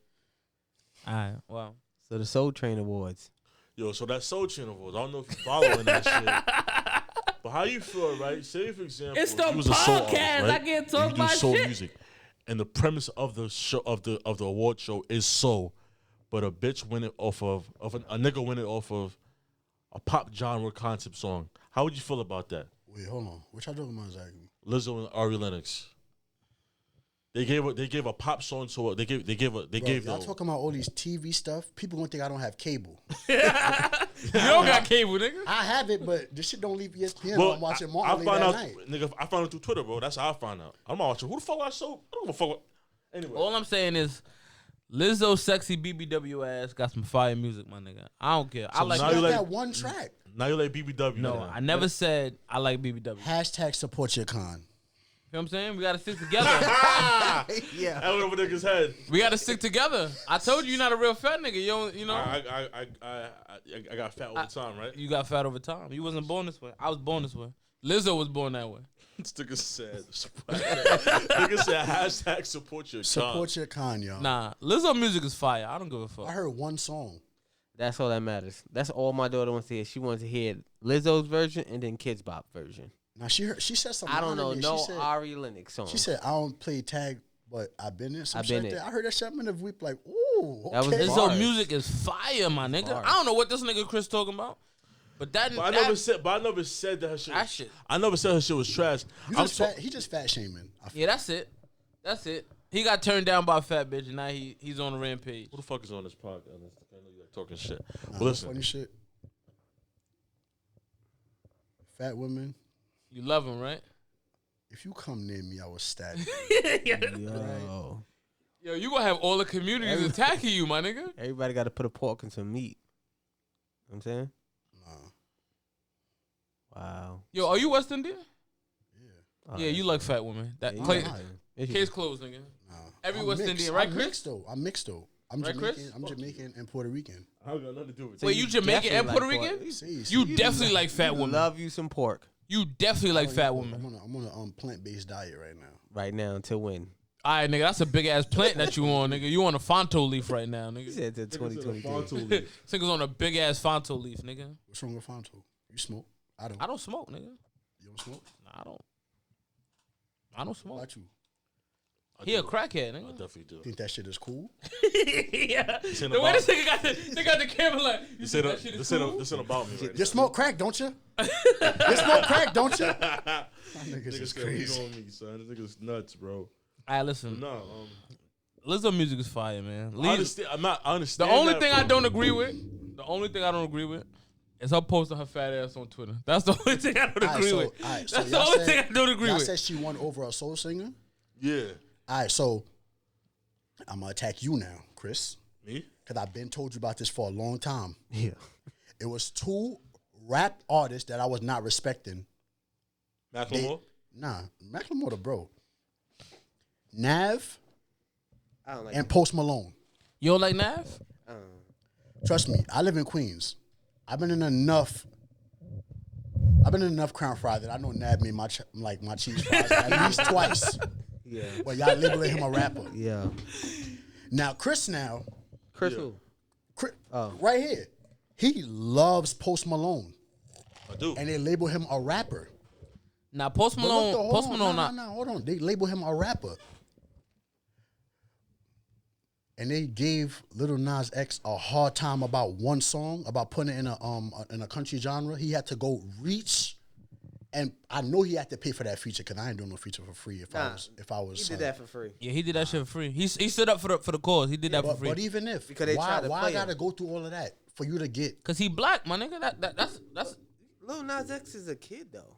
All right, well, So the Soul Train Awards. Yo, so that Soul Chain Awards, I don't know if you're following that shit. But how you feel, right? Say for example, It's the you was a soul podcast. artist, right? I can't talk And you do about soul shit. music, and the premise of the show of the award show is soul, but a bitch win it off of a nigga win it off of a pop genre concept song. How would you feel about that? Wait, hold on. What y'all talking about exactly? Lizzo and Ari Lennox. They gave a pop song to they gave Bro, y'all talking about all these TV stuff. People gonna think I don't have cable. You don't got cable, nigga. I have it, but this shit don't leave ESPN. Well, I'm watching I Martin late found at out, night. nigga. I found it through Twitter, bro. That's how I found out. I'm not watching. Who the fuck I show? I don't give a fuck. Anyway, All I'm saying is, Lizzo, sexy BBW ass got some fire music, my nigga. I don't care. I So like. now She you got like- that one track. now you like BBW. No, now. I never said I like BBW. You know Hashtag support your con. what I'm saying? We gotta stick together. Yeah. I went over nigga's head. We gotta stick together. I told you you're not a real fat nigga. You don't, you know. I got fat over time, right? You got fat over time. You wasn't born this way. I was born this way. Lizzo was born that way. This nigga said. Nigga said hashtag support your Support your con, y'all. Nah, Lizzo music is fire. I don't give a I fuck. heard one song. That's all that matters. That's all my daughter wants to hear. She wants to hear Lizzo's version and then Kids Bop version. Now she said something. I don't know earlier. no She said, Ari Lennox song. she said I don't play tag, but I've been in some I've shit been like in. that. I heard that shit. I'm in the weep like, ooh, okay. That was Lizzo bars. music is fire, my nigga. Bars. I don't know what this nigga Chris talking about, but that. But I never said that her shit. That shit. I never said her shit was trash. You I'm just so, fat, he just fat shaming. I feel. Yeah, that's it. That's it. He got turned down by a fat bitch, and now he's on a rampage. who the fuck is on this podcast? I know you like talking shit. Nah, But listen, funny shit. Fat women. You love him, right? If you come near me, I will stab you. Yo. Yo, you gonna have all the communities attacking you, my nigga. Everybody got to put a pork in some meat. You know what I'm saying? Nah. Wow. Yo, are you West Indian? Oh, Yeah, you like fat women. That Yeah, Clay, Nah, case closed, nigga. nah. Every I'm West mixed. Indian, right, I'm Chris? mixed though. I'm mixed though. I'm Right, Jamaican. Chris? I'm Jamaican and Puerto Rican. I don't got nothing to do with it. Wait, you Jamaican and Puerto definitely Rican? like See, You see, definitely like fat You women. love you some pork You definitely like fat I'm women. on a plant-based diet right now. right now until when? All right, nigga, that's a big ass plant that you on, nigga. You on a Fonto leaf right now, He nigga. said to Nigga said a 2023. Fonto leaf. This nigga's on a big ass Fonto leaf, nigga. What's wrong with Fonto? You smoke? I don't. I don't smoke, nigga. You don't smoke? Nah, I don't What smoke. about you? He a crackhead, I nigga. definitely do. Think that shit is cool? Yeah. ain't The way about- this nigga got they got the camera like, you This think ain't, that shit is this, cool? this ain't about me right You smoke crack, don't you? You smoke crack, don't you? now. Niggas Niggas is crazy crazy. on me, son. This nigga's nuts, bro. All right, listen. No, Lizzo music is fire, man. I understand. I The understand. only that, thing bro. I don't agree with, is her posting her fat ass on Twitter. That's the only thing I don't agree with. Alright, That's the y'all only said- thing I don't agree y'all with. said she won over a soul singer? Yeah. All right, so I'm going to attack you now, Chris, Me? because I've been told you about this for a long time. Yeah. It was two rap artists that I was not respecting. Macklemore? Nah, Macklemore the bro. Nav I don't like and Post Malone. You don't like Nav? Trust me, I live in Queens. I've been in enough crown fries that I know Nav made my cheese fries at least twice. Yeah. But y'all labeling him a rapper. Yeah. Now Chris Chris who? Oh. right here, he loves Post Malone, I do. and they label him a rapper. Now Post But look Malone, though, hold Post on, Malone, nah, not. nah, hold on. They label him a rapper. And they gave Lil Nas X a hard time about one song, about putting it in a country genre. He had to go reach, and I know he had to pay for that feature because I ain't doing no feature for free. If I was, He did that for free. Yeah, he did that shit for free. He stood up for the cause. He did that for But, free. but even if, Because they why tried to I play gotta him. go through all of that for you to get? Cause he black, my nigga. That's Lil Nas X is a kid though.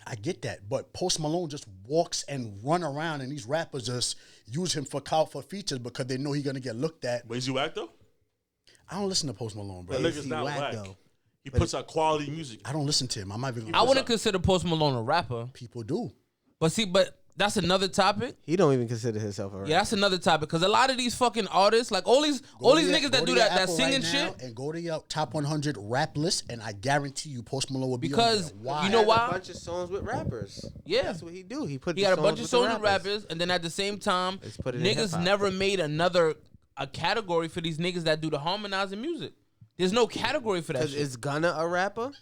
I get that, but Post Malone just walks and run around, and these rappers just use him for features because they know he's gonna get looked at. But is he whack though? I don't listen to Post Malone, bro. That is nigga's he not whack, whack. though? He puts out quality music. I don't listen to him. I'm not even. I wouldn't consider Post Malone a rapper. People do. But that's another topic. He don't even consider himself a rapper. Yeah, that's another topic. Cause a lot of these fucking artists, like all these niggas that do that singing shit. and go to your top 100 rap list, and I guarantee you, Post Malone will be Because on there. Why? you know He has why? a bunch of songs with rappers. Yeah. That's what he do. He put He the got a bunch songs of with songs the with rappers, and then at the same time, Let's put it in niggas hip-hop. never made a category for these niggas that do the harmonizing music. There's no category for that Because shit. is Gunna a rapper?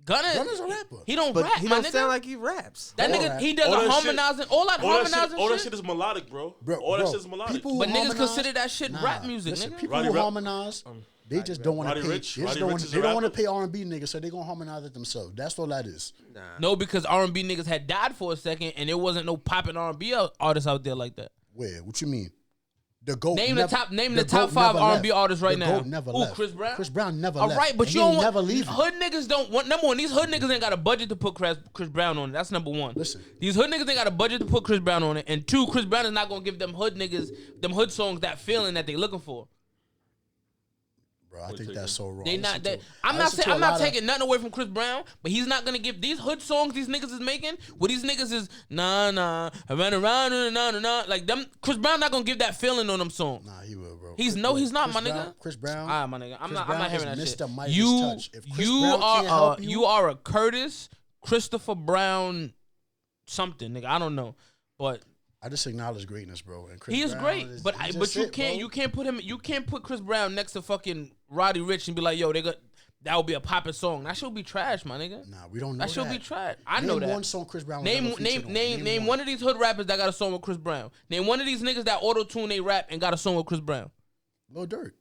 Gunna's a rapper. He don't But rap, he my don't nigga. sound like he raps. That All nigga, rap. he does All a that shit- harmonizing. All that harmonizing all that shit. shit is melodic, bro. Bro, all that bro, shit is melodic. people who But niggas harmonize- consider that shit rap music, listen, nigga. People Roddy who Ricch- harmonize, they just don't want to Roddy pay. Ricch- They just Roddy don't Ricch want is a they don't want to rapper? pay R&B niggas, so they gonna harmonize it themselves. That's all that is. Nah. No, because R&B niggas had died for a second, and there wasn't no popping R&B artists out there like that. Where? What you mean? The GOAT Name never, the top GOAT 5 never R&B left. artists right the now. GOAT never Ooh, left. Chris Brown. Chris Brown never All left. right, but And you he don't ain't want never leaving. hood niggas don't want. Number one, these hood niggas ain't got a budget to put Chris Brown on it. That's number one. Listen. These hood niggas ain't got a budget to put Chris Brown on it, and two, Chris Brown is not gonna give them hood niggas them hood songs that feeling that they looking for. Bro, I think that's so wrong. They I not listen that. to- I'm I not listen saying to a I'm not lot of- taking nothing away from Chris Brown, but he's not gonna give these hood songs these niggas is making. What these niggas is I ran around nah. Like them, Chris Brown not gonna give that feeling on them songs. Nah, he will, bro. He's not, my nigga. Chris Brown. Ah, my nigga. I'm Chris not Brown hearing that is shit. Mr. Midas You touch. If Chris you Brown are can't help you are a Curtis Christopher Brown something, nigga. I don't know, but I just acknowledge greatness, bro. And Chris he is Brown great. is- But he's but just you it, can't bro. you can't put Chris Brown next to fucking Roddy Ricch and be like, yo, that would be a poppin' song. That should be trash, my nigga. Nah, we don't know That should be trash. I Name know that. one song Chris Brown was Name ever featured on. name one of these hood rappers that got a song with Chris Brown. Name one of these niggas that auto tune they rap and got a song with Chris Brown. Lil Durk.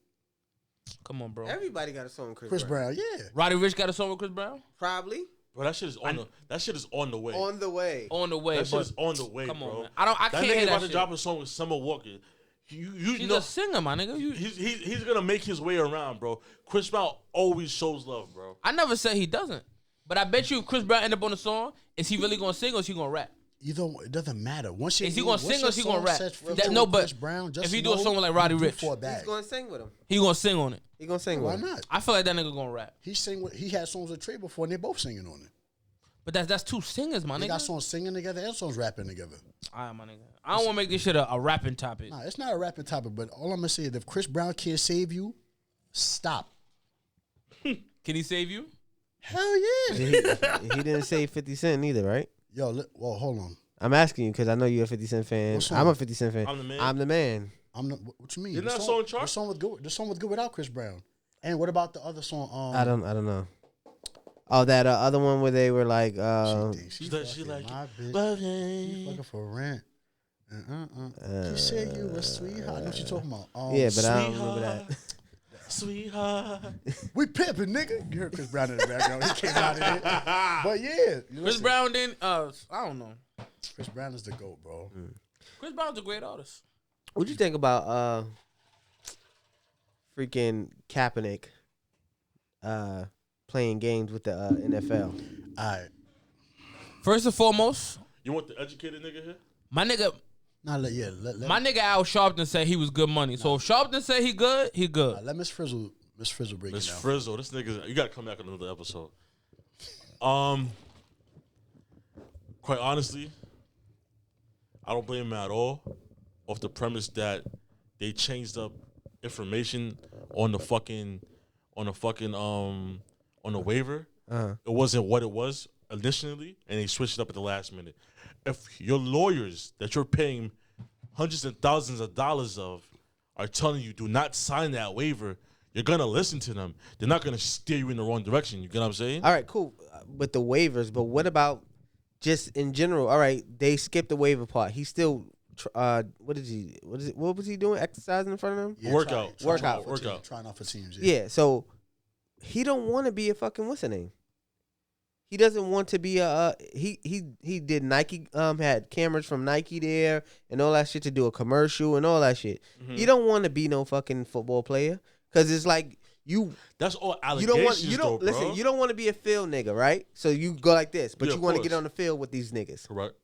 Come on, bro. Everybody got a song with Chris Brown, yeah. Roddy Ricch got a song with Chris Brown. Probably Bro, that shit is on the way. on the way. On the way, That shit but is on the way, come bro. on, man. I that can't nigga hear about that to shit. drop a song with Summer Walker. You He's know a singer, my nigga. he's gonna make his way around, bro. Chris Brown always shows love, bro. I never said he doesn't, but I bet you if Chris Brown end up on the song, is he really gonna sing or is he gonna rap? Either it doesn't matter. Once Is he gonna sing or is he gonna rap? No, but Chris Brown, just if he do a know song with like Roddy you do Ricch, for a He's bag. gonna sing with him. he gonna sing on it. He gonna sing Why with him. not? I feel like that nigga gonna rap. He had songs with Trey before, and they both singing on it. But that's two singers, my They got nigga. songs singing together and songs rapping together. All right, my nigga. I don't want to make this shit a rapping topic. Nah, it's not a rapping topic, but all I'm gonna say is if Chris Brown can't save you, stop. Can he save you? Hell yeah. He didn't say 50 Cent either, right? Yo, well, hold on. I'm asking you because I know you're a 50 Cent fan. What song? I'm a 50 Cent fan. I'm the man. I'm the man. What you mean? Didn't The that song chart? The song with good without Chris Brown. And what about the other song? I don't know. Oh, that other one where they were like, She thinks She fucking like my bitch. love She him. fucking for rent. You said you a sweetheart. I know what you talking about. yeah, but I don't remember that. Sweetheart. We pimping, nigga. You heard Chris Brown in the background. He came out of it. But yeah, Chris listen, Brown didn't. I don't know. Chris Brown is the GOAT, bro. Chris Brown's a great artist. What'd you think about freaking Kaepernick playing games with the NFL? All right. First and foremost, You want the educated nigga here? my nigga, Now, let my nigga Al Sharpton said he was good money. So if Sharpton said he good, he good. let Miss Frizzle break Miss it down. Frizzle, this nigga, you gotta come back on another episode. Quite honestly, I don't blame him at all. Off the premise that they changed up information on the waiver. It wasn't what it was initially, and they switched it up at the last minute. If your lawyers that you're paying hundreds and thousands of dollars of are telling you do not sign that waiver, you're gonna listen to them. They're not gonna steer you in the wrong direction. You get what I'm saying? All right, cool. With the waivers, but what about just in general? All right, they skipped the waiver part. He still, what was he doing? Exercising in front of them? Yeah, Workout. trying Workout. out for Workout. teams, trying out for teams. Yeah. So he don't want to be a fucking what's the name? He doesn't want to be he did Nike had cameras from Nike there and all that shit to do a commercial and all that shit. Mm-hmm. You don't want to be no fucking football player because it's like That's all you allegations, don't though, listen. bro. You don't want to be a field nigga, right? So you go like this, but Yeah, you of want to get course. on the field with these niggas. Correct.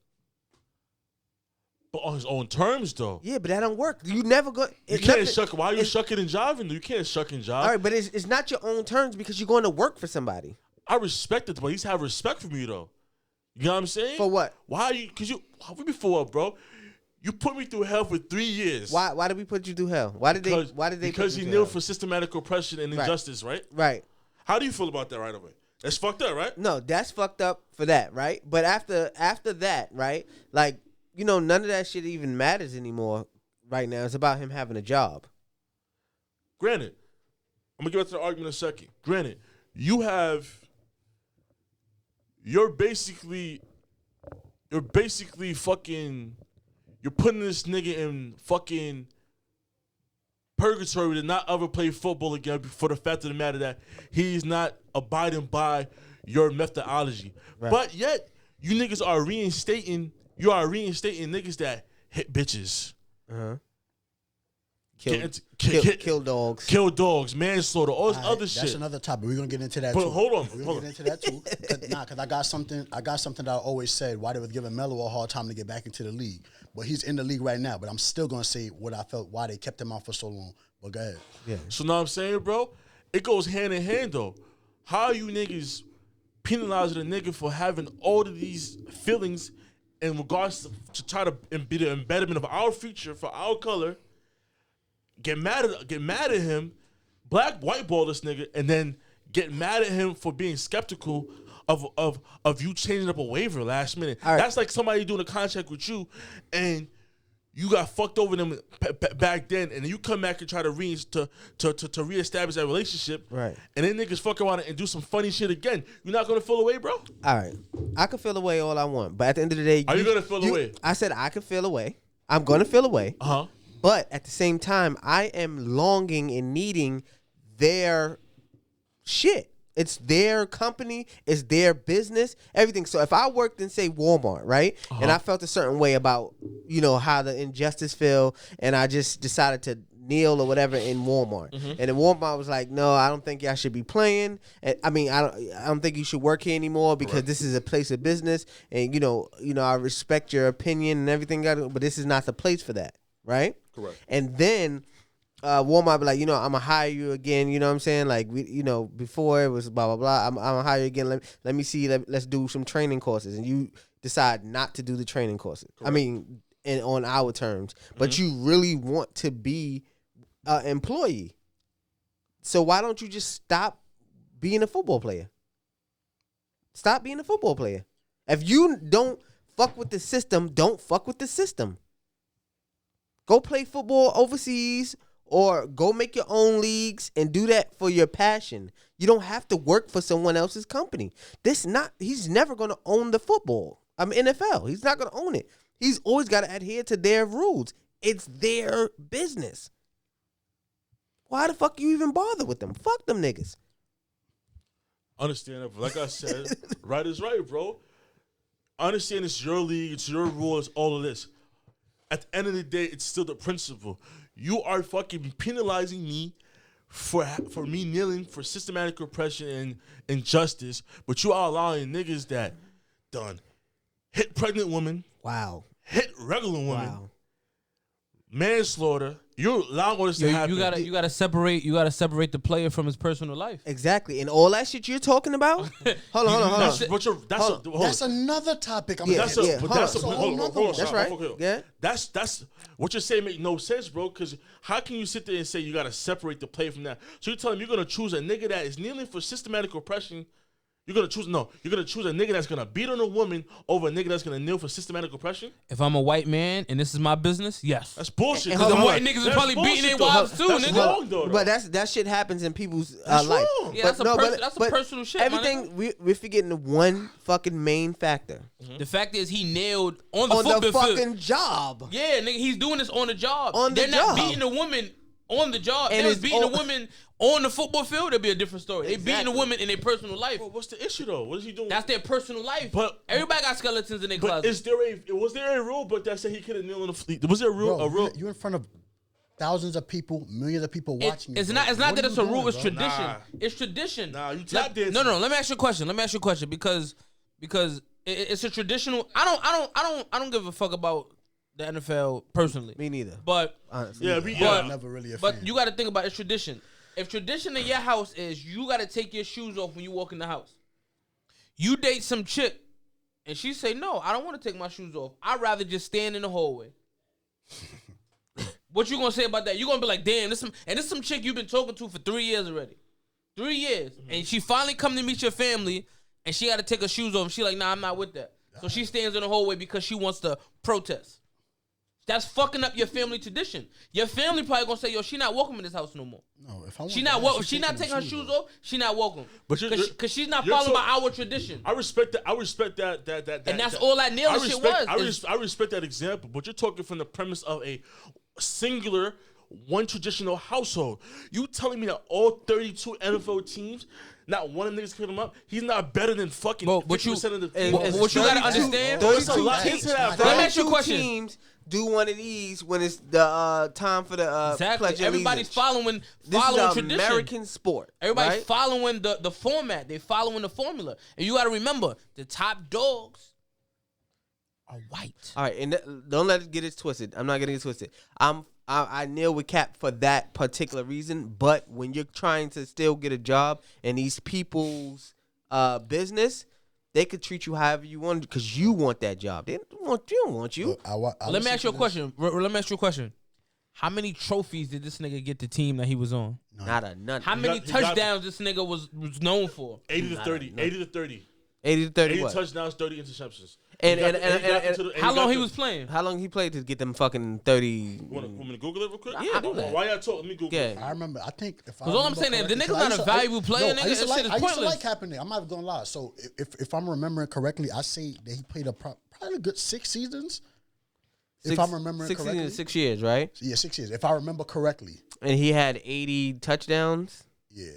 But on his own terms, though. Yeah, but that don't work. You never go. You can't shuck. Why are you shucking and jiving? You can't shuck and jive. All right, but it's not your own terms because you're going to work for somebody. I respect it, but he's have respect for me, though. You know what I'm saying? For what? Why are you? Because before, bro. You put me through hell for 3 years. Why did we put you through hell? Why did they? Because Because put he you knew through for systematic oppression and injustice, right? hell? Right. How do you feel about that right away? That's fucked up, right? No, that's fucked up for that, right? But after that, right? Like, none of that shit even matters anymore right now. It's about him having a job. Granted, I'm gonna get back to the argument in a second. Granted, you have you're basically fucking, you're putting this nigga in fucking purgatory to not ever play football again for the fact of the matter that he's not abiding by your methodology. Right. But yet, you niggas are reinstating niggas that hit bitches. Uh-huh. Kill dogs. Kill dogs, manslaughter, all this other shit. That's another topic. We're gonna get into that but too. Hold on. We're gonna get into that too. Cause I got something that I always said why they was giving Melo a hard time to get back into the league. But he's in the league right now. But I'm still gonna say what I felt why they kept him out for so long. But go ahead. Yeah. So now I'm saying, bro, it goes hand in hand though. How are you niggas penalizing a nigga for having all of these feelings in regards to try to be the embedment of our future for our color? Get mad at him, whiteball this nigga, and then get mad at him for being skeptical of you changing up a waiver last minute. Right. That's like somebody doing a contract with you, and you got fucked over them back then, and then you come back and try to reestablish that relationship, right? And then niggas fuck around and do some funny shit again. You're not gonna feel away, bro. All right, I can feel away all I want, but at the end of the day, are you gonna feel away? I said I can feel away. I'm gonna feel away. Uh huh. But at the same time, I am longing and needing their shit. It's their company. It's their business. Everything. So if I worked in, say, Walmart, right? Uh-huh. And I felt a certain way about, how the injustice feel, and I just decided to kneel or whatever in Walmart. Mm-hmm. And then Walmart was like, no, I don't think y'all should be playing. And, I don't think you should work here anymore because this is a place of business. And, I respect your opinion and everything, but this is not the place for that. Right? Correct. And then Walmart be like, I'm gonna hire you again. You know what I'm saying? Like before it was blah blah blah. I'm gonna hire you again. Let me see. Let's do some training courses. And you decide not to do the training courses. Correct. On our terms. But you really want to be an employee. So why don't you just stop being a football player? Stop being a football player. If you don't fuck with the system, don't fuck with the system. Go play football overseas or go make your own leagues and do that for your passion. You don't have to work for someone else's company. He's never going to own the football. NFL. He's not going to own it. He's always got to adhere to their rules. It's their business. Why the fuck you even bother with them? Fuck them niggas. Understand that. Like I said, right is right, bro. Understand it's your league, it's your rules, all of this. At the end of the day, it's still the principle. You are fucking penalizing me for me kneeling for systematic oppression and injustice, but you are allowing niggas that done hit pregnant women. Wow. Hit regular women. Wow. Manslaughter. You're allowing all this to happen. You gotta separate the player from his personal life. Exactly. And all that shit you're talking about? Hold on. That's another topic. That's right. Yeah. That's what you're saying make no sense, bro. Because how can you sit there and say you gotta separate the player from that? So you're telling me you're gonna choose a nigga that is kneeling for systematic oppression. You're gonna choose a nigga that's gonna beat on a woman over a nigga that's gonna kneel for systematic oppression? If I'm a white man and this is my business, yes. That's bullshit. Because the white niggas are probably beating their wives too, that's nigga. Wrong, though. But that shit happens in people's that's life. Wrong. Yeah, that's a personal shit. Everything we're forgetting the one fucking main factor. Mm-hmm. The fact is he nailed on the fucking job. Yeah, nigga, he's doing this on the job. They're not beating a woman on the job. If they was beating a woman on the football field, it'd be a different story. Exactly. They beating a woman in their personal life. Well, what's the issue though? What is he doing? That's their personal life. But everybody got skeletons in their closet. Was there a rule? But that said he couldn't kneel on the fleet. Was there a rule? Bro, you in front of thousands of people, millions of people watching. It's not that it's a rule. It's tradition. Nah. It's tradition. Nah, you tap dancing. No. Let me ask you a question. Because it's a traditional. I don't give a fuck about the NFL personally. Me neither. But honestly, I'm never really a fan. But you got to think about it's tradition. If tradition in your house is you got to take your shoes off when you walk in the house, you date some chick, and she say, no, I don't want to take my shoes off. I'd rather just stand in the hallway. What you going to say about that? You going to be like, damn, this some chick you've been talking to for 3 years already. 3 years. Mm-hmm. And she finally come to meet your family, and she got to take her shoes off. She like, nah, I'm not with that. So she stands in the hallway because she wants to protest. That's fucking up your family tradition. Your family probably gonna say, "Yo, she not welcome in this house no more." No, if I want She not that, welcome. she's She not taking taking her shoes off. She not welcome. But because she's not you're following talk- our tradition. I respect that. I respect that. And that's all that kneeling shit was. I respect that example, but you're talking from the premise of a singular, one traditional household. You telling me that all 32 NFL teams, not one of them niggas pick him up? He's not better than fucking 50% of the team. What you gotta understand? There's a lot into that, bro. Let me ask you a 32 question. teams do one of these when it's the time for the Exactly. pledge of Everybody's allegiance. following This is tradition. American sport. Everybody's right? following the format. They following the formula. And you got to remember, the top dogs are white. All right, and don't let it get it twisted. I'm not getting it twisted. I kneel with Cap for that particular reason. But when you're trying to still get a job in these people's business, they could treat you however you want because you want that job. They don't want you. Let me ask you a question. Let me ask you a question. How many trophies did this nigga get the team that he was on? Not a none. How many touchdowns this nigga was known for? 80 to 30. 80 to 30. 80 to 30 80 what? touchdowns, 30 interceptions. And How long he was playing? how long he played to get them fucking 30? You want me to Google it real quick? Yeah, do that. Why y'all talking? Let me Google it. Yeah. I remember. I think if I Because all I'm saying is, the nigga's not a valuable player, nigga. That shit is I used to pointless. like Kaepernick. I'm not gonna lie. So if I'm remembering correctly, I say that he played probably a good 6 seasons. If I'm remembering 6 correctly, seasons, 6 years, right? yeah, 6 years. If I remember correctly, And he had 80 touchdowns. yeah.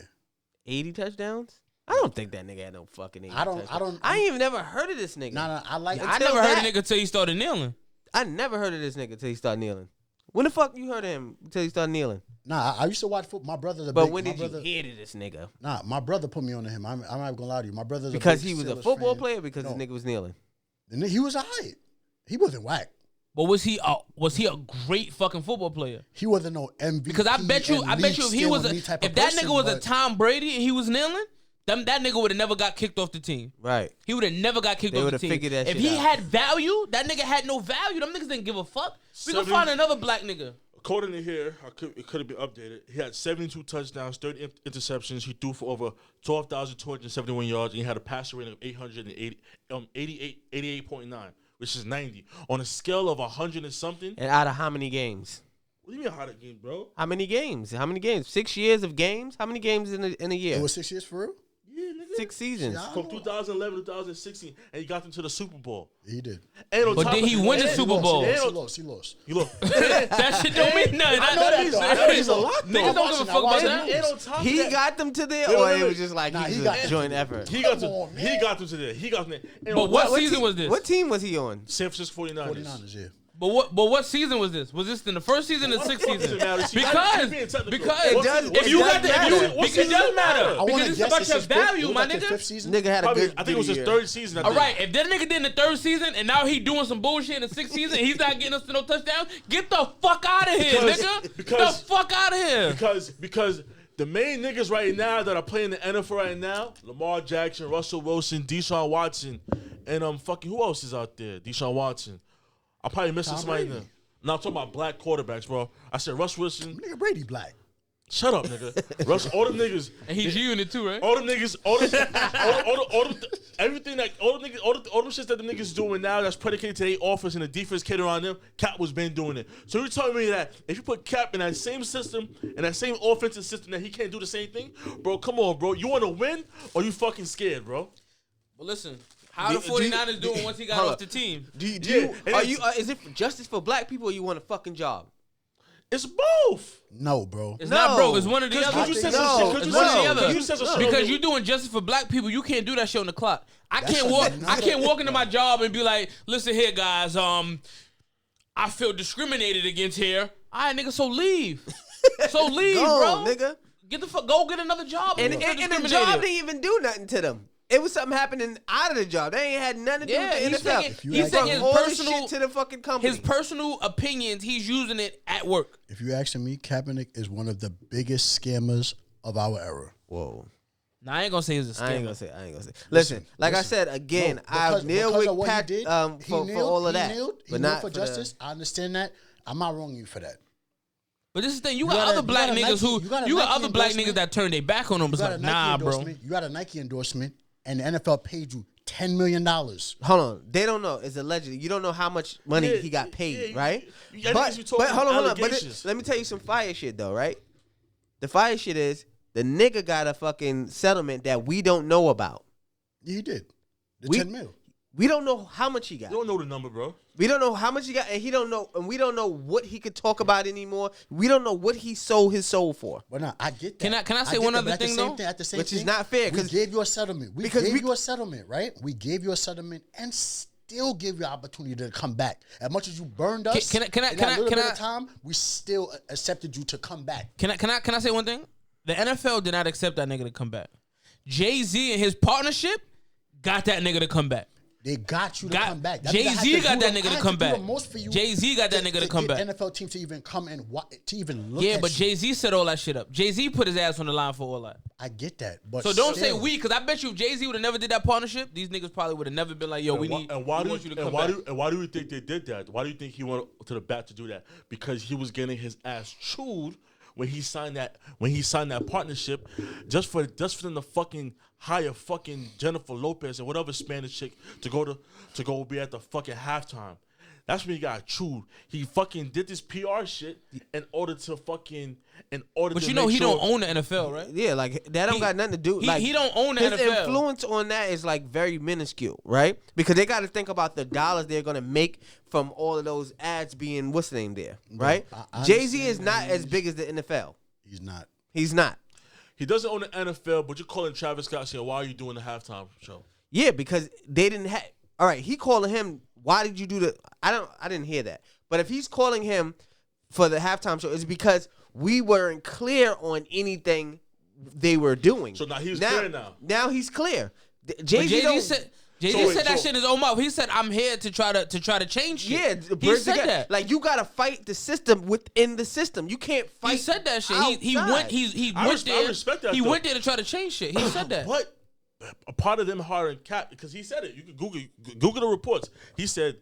80 touchdowns? I don't think that nigga had no fucking 80 touchdowns. I ain't even never heard of this nigga. Nah, I like. I never heard a nigga till he started kneeling. I never heard of this nigga till he started kneeling. When the fuck you heard of him till he started kneeling? Nah, I used to watch football. My brother's a But big. when my did brother, you hear to this nigga? Nah, my brother put me on to him. I'm not gonna lie to you. My brother's Because a big he was a Steelers football fan. player or because No. this nigga was kneeling? And he was alright. He wasn't whack. But was he a great fucking football player? He wasn't no MVP. Because I bet you if he was if that nigga was a Tom Brady and he was kneeling, that nigga would have never got kicked off the team. Right. He would have never got kicked They off the would've team. figured that If shit he out. had value, that nigga had no value. Them niggas didn't give a fuck. We gonna 70 find another black nigga. According to here, it could have been updated. He had 72 touchdowns, 30 interceptions. He threw for over 12,271 yards, and he had a passer rating of 88.9, which is 90. On a scale of 100 and something. And out of how many games? What do you mean how that game, bro? How many games? 6 years of games? How many games in a year? It was 6 years for real. Yeah, nigga. 6 seasons. Yeah. From 2011 to 2016, and he got them to the Super Bowl. He did. And on But top did of- he win the and- Super Bowl? He and- lost. He lost. You look. That shit don't mean nothing. I know that though. I know he's a lot. Niggas don't give a fuck about that. And on top of He that, got them to there, Wait, or wait, it was wait. just like Nah, he he was got a them joint to effort? he got Come to. on, He man. got them to there. He got them there. And But on what top of season was this? What team was he on? San Francisco 49ers. 49ers, yeah. But what season was this? Was this in the first season or the sixth What season? season matters? You Because being technical. because It does- if you it got does the, matter. because it does matter. I Because wanna it's guess about it's your his fifth- value, it was my like his nigga. fifth season. Nigga had a Probably, good. I think it was his year. third season. I All think. right, if that nigga did in the third season and now he doing some bullshit in the sixth season, he's not getting us to no touchdowns. Get the fuck out of here, nigga. Get the because- fuck out of here. Because the main niggas right now that are playing the NFL right now, Lamar Jackson, Russell Wilson, Deshaun Watson, and fucking who else is out there? Deshaun Watson. I'm probably missing Tom somebody Brady. there. No, I'm talking about black quarterbacks, bro. I said Russ Wilson. Nigga Brady black. Shut up, nigga. Russ, all them niggas. And he's G it too, right? All them niggas, everything that all them shits that the niggas doing now that's predicated to their offense and the defense cater on them. Cap was been doing it. So you're telling me that if you put Cap in that same system and that same offensive system that he can't do the same thing, bro? Come on, bro. You want to win or you fucking scared, bro? But listen, how the 49ers doing once he got hold off up. the team? Is it justice for black people or you want a fucking job? It's both. No, bro. It's No. not, bro. It's one or the Because other. you said No, some shit. It's Because one or the you other. said some shit. Because you're doing justice for black people, you can't do that shit on the clock. I That's can't a- walk. no, I can't no. walk into my job and be like, "Listen here, guys. I feel discriminated against here. All right, nigga. So leave. So leave, Go, bro. nigga. Get the fuck. Go get another job. And if you feel the job discriminated. didn't even do nothing to them. It was something happening out of the job. They ain't had nothing to do Yeah, with he's the NFL. taking- he's taking his all personal- this shit to the fucking company. His personal opinions, he's using it at work. If you asking me, Kaepernick is one of the biggest scammers of our era. Whoa. Now I ain't gonna say he's a I ain't scammer. gonna say. Listen, like I listen. said again, No, I kneel because of with what Pat he did, for all of that, He but kneeled not for the- justice. I understand that. I'm not wronging you for that. But this is the thing. You You got got a- other you black got a niggas Nike- who you got a you got Nike other black endorsement. niggas that turned their back on him. You It's got like, a Nike nah, bro. endorsement. You got a Nike endorsement, and the NFL paid you $10 million. Hold on. They don't know. It's allegedly. You don't know how much money he got paid, right? But hold on. But let me tell you some fire shit though, right? The fire shit is the nigga got a fucking settlement that we don't know about. Yeah, he did. The We- 10 mil. We don't know how much he got. You don't know the number, bro. We don't know how much he got, and he don't know, and we don't know what he could talk about anymore. We don't know what he sold his soul for. But no, I get that. Can I say get one that, other but at the thing, same though? thing, at the same Which is thing, not fair, We 'cause- gave you a settlement. We because gave we- you a settlement, right? We gave you a settlement and still give you an opportunity to come back. As much as you burned us, Can I- in that little bit can I- of time, we still accepted you to come back. Can I say one thing? The NFL did not accept that nigga to come back. Jay-Z and his partnership got that nigga to come back. They got you to come back. That means I had Jay-Z to got do that the- nigga I to had come do the back. most for you Jay-Z got that nigga to come get back. NFL team to even come and to even look Yeah, at but you. Jay-Z set all that shit up. Jay-Z put his ass on the line for all that. I get that, but So don't say still. we, because I bet you if Jay-Z would have never did that partnership, these niggas probably would have never been like, yo, we want you to come back. And why do you think they did that? Why do you think he went to the bat to do that? Because he was getting his ass chewed when he signed that partnership, just for them to fucking hire fucking Jennifer Lopez and whatever Spanish chick to go be at the fucking halftime. That's when he got chewed. He fucking did this PR shit in order to But he don't own the NFL, right? Yeah, like that don't got nothing to do. He don't own the his NFL. influence on that is like very minuscule, right? Because they got to think about the dollars they're gonna make from all of those ads being what's the name there, right? I Jay-Z is understand, not man. as big as the NFL. He's not. He's not. He doesn't own the NFL, but you're calling Travis Scott saying, "Why are you doing the halftime show?" Yeah, because they didn't have. All right, he calling him. Why did you do the? I didn't hear that. But if he's calling him for the halftime show, it's because we weren't clear on anything they were doing. So now he's clear now. Now he's clear. But Jay-Z said wait, that so- shit in his own mouth. He said, "I'm here to try to change shit." Yeah, he bridge said together. that. Like you gotta fight the system within the system. You can't fight. He said that shit. He outside. went. He I went there. respect that, He though. went there to try to change shit. He said that. But a part of them hiring Cap, because he said it. You can Google the reports. He said,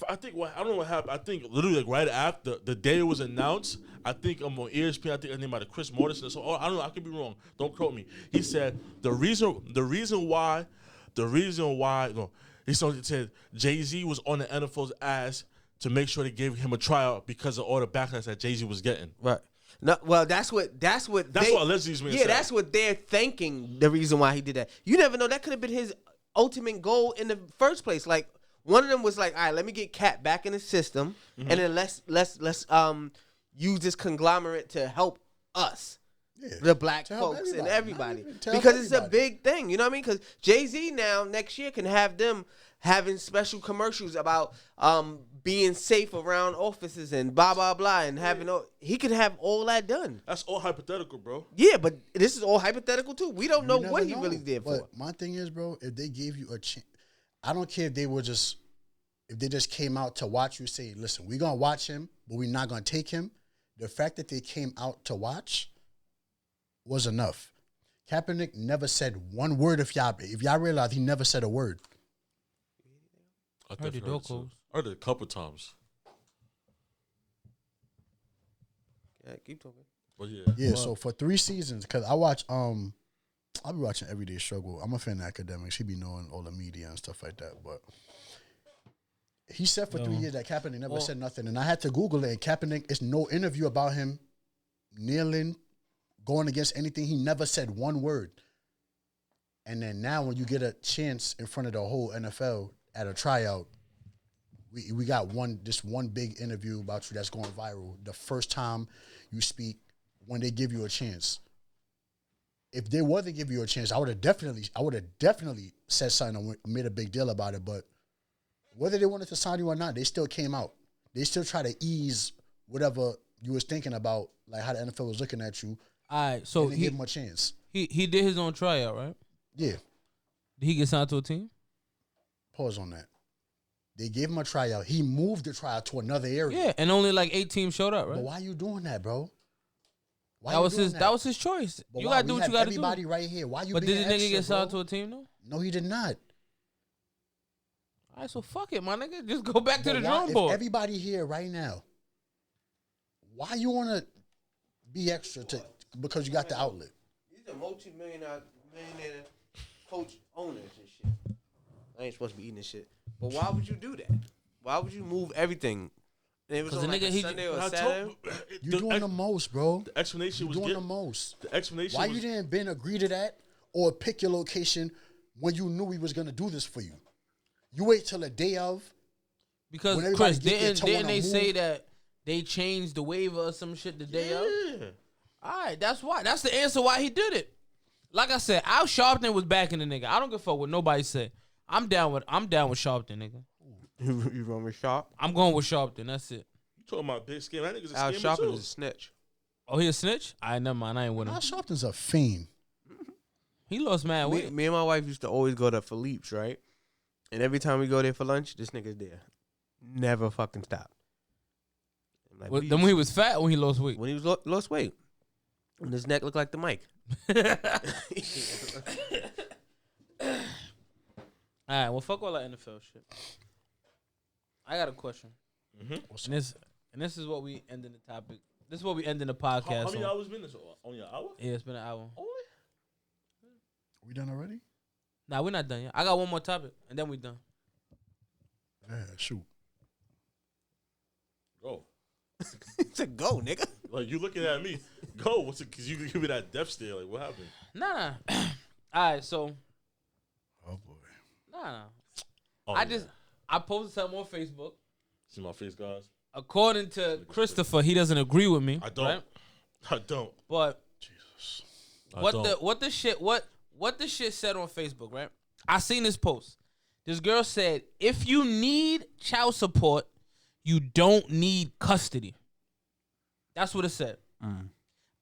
I think I don't know what happened. I think literally like right after the day it was announced, I think I'm on ESPN. I think his name might have Chris Morrison. So I don't know. I could be wrong. Don't quote me. He said the reason why. No, he said Jay-Z was on the NFL's ass to make sure they gave him a tryout because of all the backlash that Jay-Z was getting. Right. No, well, that's what what allegedly Yeah, that's what they're thinking. The reason why he did that, you never know. That could have been his ultimate goal in the first place. Like one of them was like, all right, let me get Cat back in the system, and then let's use this conglomerate to help us. Yeah. The black To help folks and everybody. everybody, To help because it's a everybody. big thing, you know what I mean? Because Jay-Z now next year can have them having special commercials about being safe around offices and blah blah blah, and having he could have all that done. That's all hypothetical, bro. Yeah, but this is all hypothetical too. We don't know You what never he really know. did But for. my thing is, bro, if they gave you a chance, I don't care if they just came out to watch you say, listen, we're gonna watch him, but we're not gonna take him. The fact that they came out to watch was enough. Kaepernick never said one word. If y'all realize, he never said a word. I Heard the definitely door heard it, too. closed. I heard it a couple times. Yeah, keep talking. But yeah. Yeah. So for 3 seasons, because I watch, I'll be watching Everyday Struggle. I'm a fan of academics. He be knowing all the media and stuff like that. But he said for 3 years that Kaepernick never said nothing, and I had to Google it. And Kaepernick, it's no interview about him kneeling, going against anything. He never said one word. And then now, when you get a chance in front of the whole NFL at a tryout, we got this one big interview about you that's going viral. The first time you speak, when they give you a chance. If they wasn't give you a chance, I would have definitely said something and made a big deal about it. But whether they wanted to sign you or not, they still came out. They still try to ease whatever you was thinking about, like how the NFL was looking at you. All right, so And they gave him a chance. he did his own tryout, right? Yeah. Did he get signed to a team? Pause on that. They gave him a tryout. He moved the tryout to another area. Yeah, and only like 8 teams showed up, right? But why you doing that, bro? Why That you was doing his. That was his choice. But You why? gotta do We what you have gotta everybody do. right here. Why you But being did the nigga extra, get signed bro? to a team though? No, he did not. All right, so fuck it, my nigga. Just go back to But the why- drawing if board. everybody here right now, why you want to be extra because you got the outlet? These are multi-millionaire coach owners and shit. I ain't supposed to be eating this shit. But why would you do that? Why would you move everything? And it was 'Cause on the like nigga, a he- Sunday or I Saturday. You're doing the most, bro. The explanation You're was doing the most. The explanation Why was, you didn't been agree to that or pick your location when you knew we was gonna do this for you? You wait till the day of. Because When everybody Chris, get there to didn't wanna they say move. that they changed the waiver or some shit the day of? yeah. All right, that's why. That's the answer why he did it. Like I said, Al Sharpton was backing the nigga. I don't give a fuck what nobody say. I'm down with Sharpton, nigga. You run with Sharp? I'm going with Sharpton. That's it. You talking about big scam? That nigga's a Al scammer Sharpton too. is a snitch. Oh, he a snitch? All right, never mind. I ain't with him. Al Sharpton's a fiend. He lost mad Me, weight. me and my wife used to always go to Philippe's, right? And every time we go there for lunch, this nigga's there. Never fucking stop. I'm like, Well, "What then you-" when he was fat, or when he lost weight. when he was lost weight. And his neck looked like the mic. All right, well, fuck all that NFL shit. I got a question, and this is what we end in the topic. This is what we end in the podcast. How many on. hours been this? Only an hour? Yeah, it's been an hour. Only? We done already? Nah, we're not done yet. I got one more topic, and then we done. Yeah, shoot. Go. To go, nigga. Like, you looking at me. Go. What's it? Because you give me that death stare. Like, what happened? Nah. All right, so Oh boy. nah. Oh, I posted something on Facebook. See my face, guys? According to Christopher, he doesn't agree with me. I don't. Right? I don't. But Jesus. I what don't. the shit said on Facebook, right? I seen this post. This girl said, if you need child support, you don't need custody. That's what it said.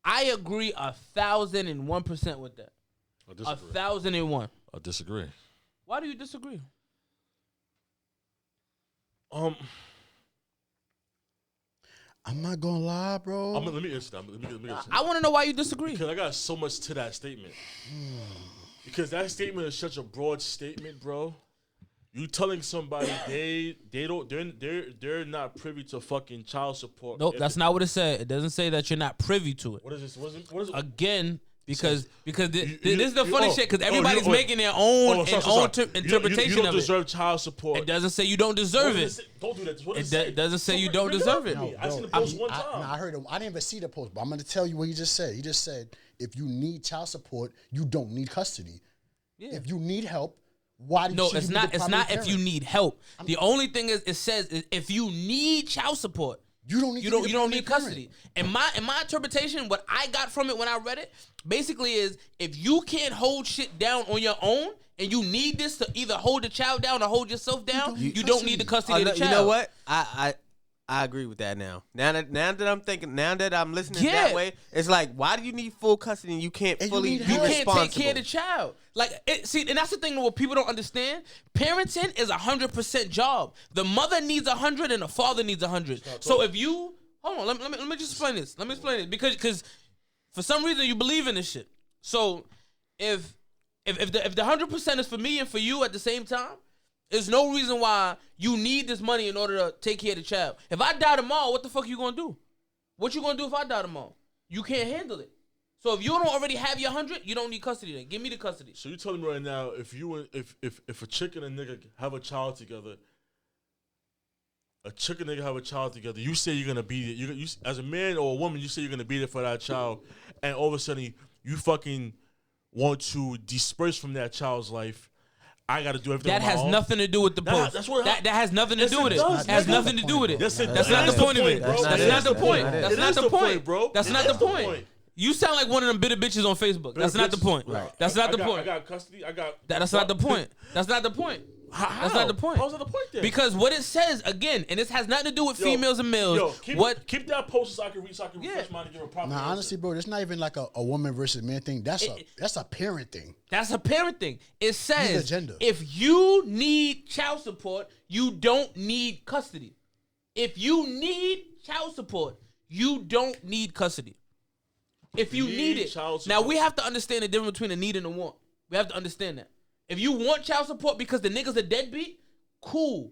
I agree 1,001% with that. I disagree. 1,001. I disagree. Why do you disagree? I'm not gonna lie, bro. Let me answer that. Let me answer that. I want to know why you disagree. Because I got so much to that statement. Because that statement is such a broad statement, bro. You telling somebody they're not privy to fucking child support. Nope, If that's not what it said. It doesn't say that you're not privy to it. What is this? What is it? Again, because this you- is the funny oh, shit, because oh, you everybody's don't- making their own sorry. interpretation You don't of it. deserve child support. It doesn't say you don't deserve it. Don't do that. What It does it say? doesn't say you don't Bring it deserve up it. to me. I Bro, seen the post one I time. heard him. I didn't even see the post, but I'm gonna tell you what he just said. He just said, if you need child support, you don't need custody. Yeah. If you need help, why do you No, should it's you be not. the It's primary not if you parent? need help. The only thing is, it says if you need child support, You don't need you to don't be you the don't primary need custody. And my interpretation, what I got from it when I read it, basically is if you can't hold shit down on your own and you need this to either hold the child down or hold yourself down, you don't need the custody of the child. You know what? I agree with that now. Now that I'm listening Yeah. that way, it's like, why do you need full custody and you can't And you fully need be help. You can't responsible? take care of the child. And that's the thing that what people don't understand. Parenting is 100% job. The mother needs 100 and the father needs 100. So if you hold on, let me just explain this. Let me explain it because for some reason you believe in this shit. So if the 100% is for me and for you at the same time, there's no reason why you need this money in order to take care of the child. If I die tomorrow, what the fuck you gonna do? What you gonna do if I die tomorrow? You can't handle it. So if you don't already have your 100, you don't need custody then. Give me the custody. So you telling me right now, if a chick and a nigga have a child together, you say you're gonna be there. You as a man or a woman, you say you're gonna be there for that child, and all of a sudden you fucking want to disperse from that child's life. I got to do everything. That on my has own. nothing to do with the post. That's what that has nothing to Yes, do it with it. does, It has nigga. nothing to do with it. Yes, it That's does. not the It is point of it. bro. That's It not is the point. It That's is not the point, bro. That's It not is the point. You sound like one of them bitter bitches on Facebook. That's not the point. That's not the point. I got custody. That's not the point. That's not the point. That's not the point. How's that the point then? Because what it says again, and this has nothing to do with females and males. Keep that post so I can refresh mine and give a proper Nah, answer. honestly, bro, it's not even like a woman versus man thing. That's a parent thing. That's a parent thing. It says agenda. if you need child support, you don't need custody. If you need child support, you don't need custody. If you need it. child Now support. we have to understand the difference between a need and a want. We have to understand that. If you want child support because the nigga's a deadbeat, cool.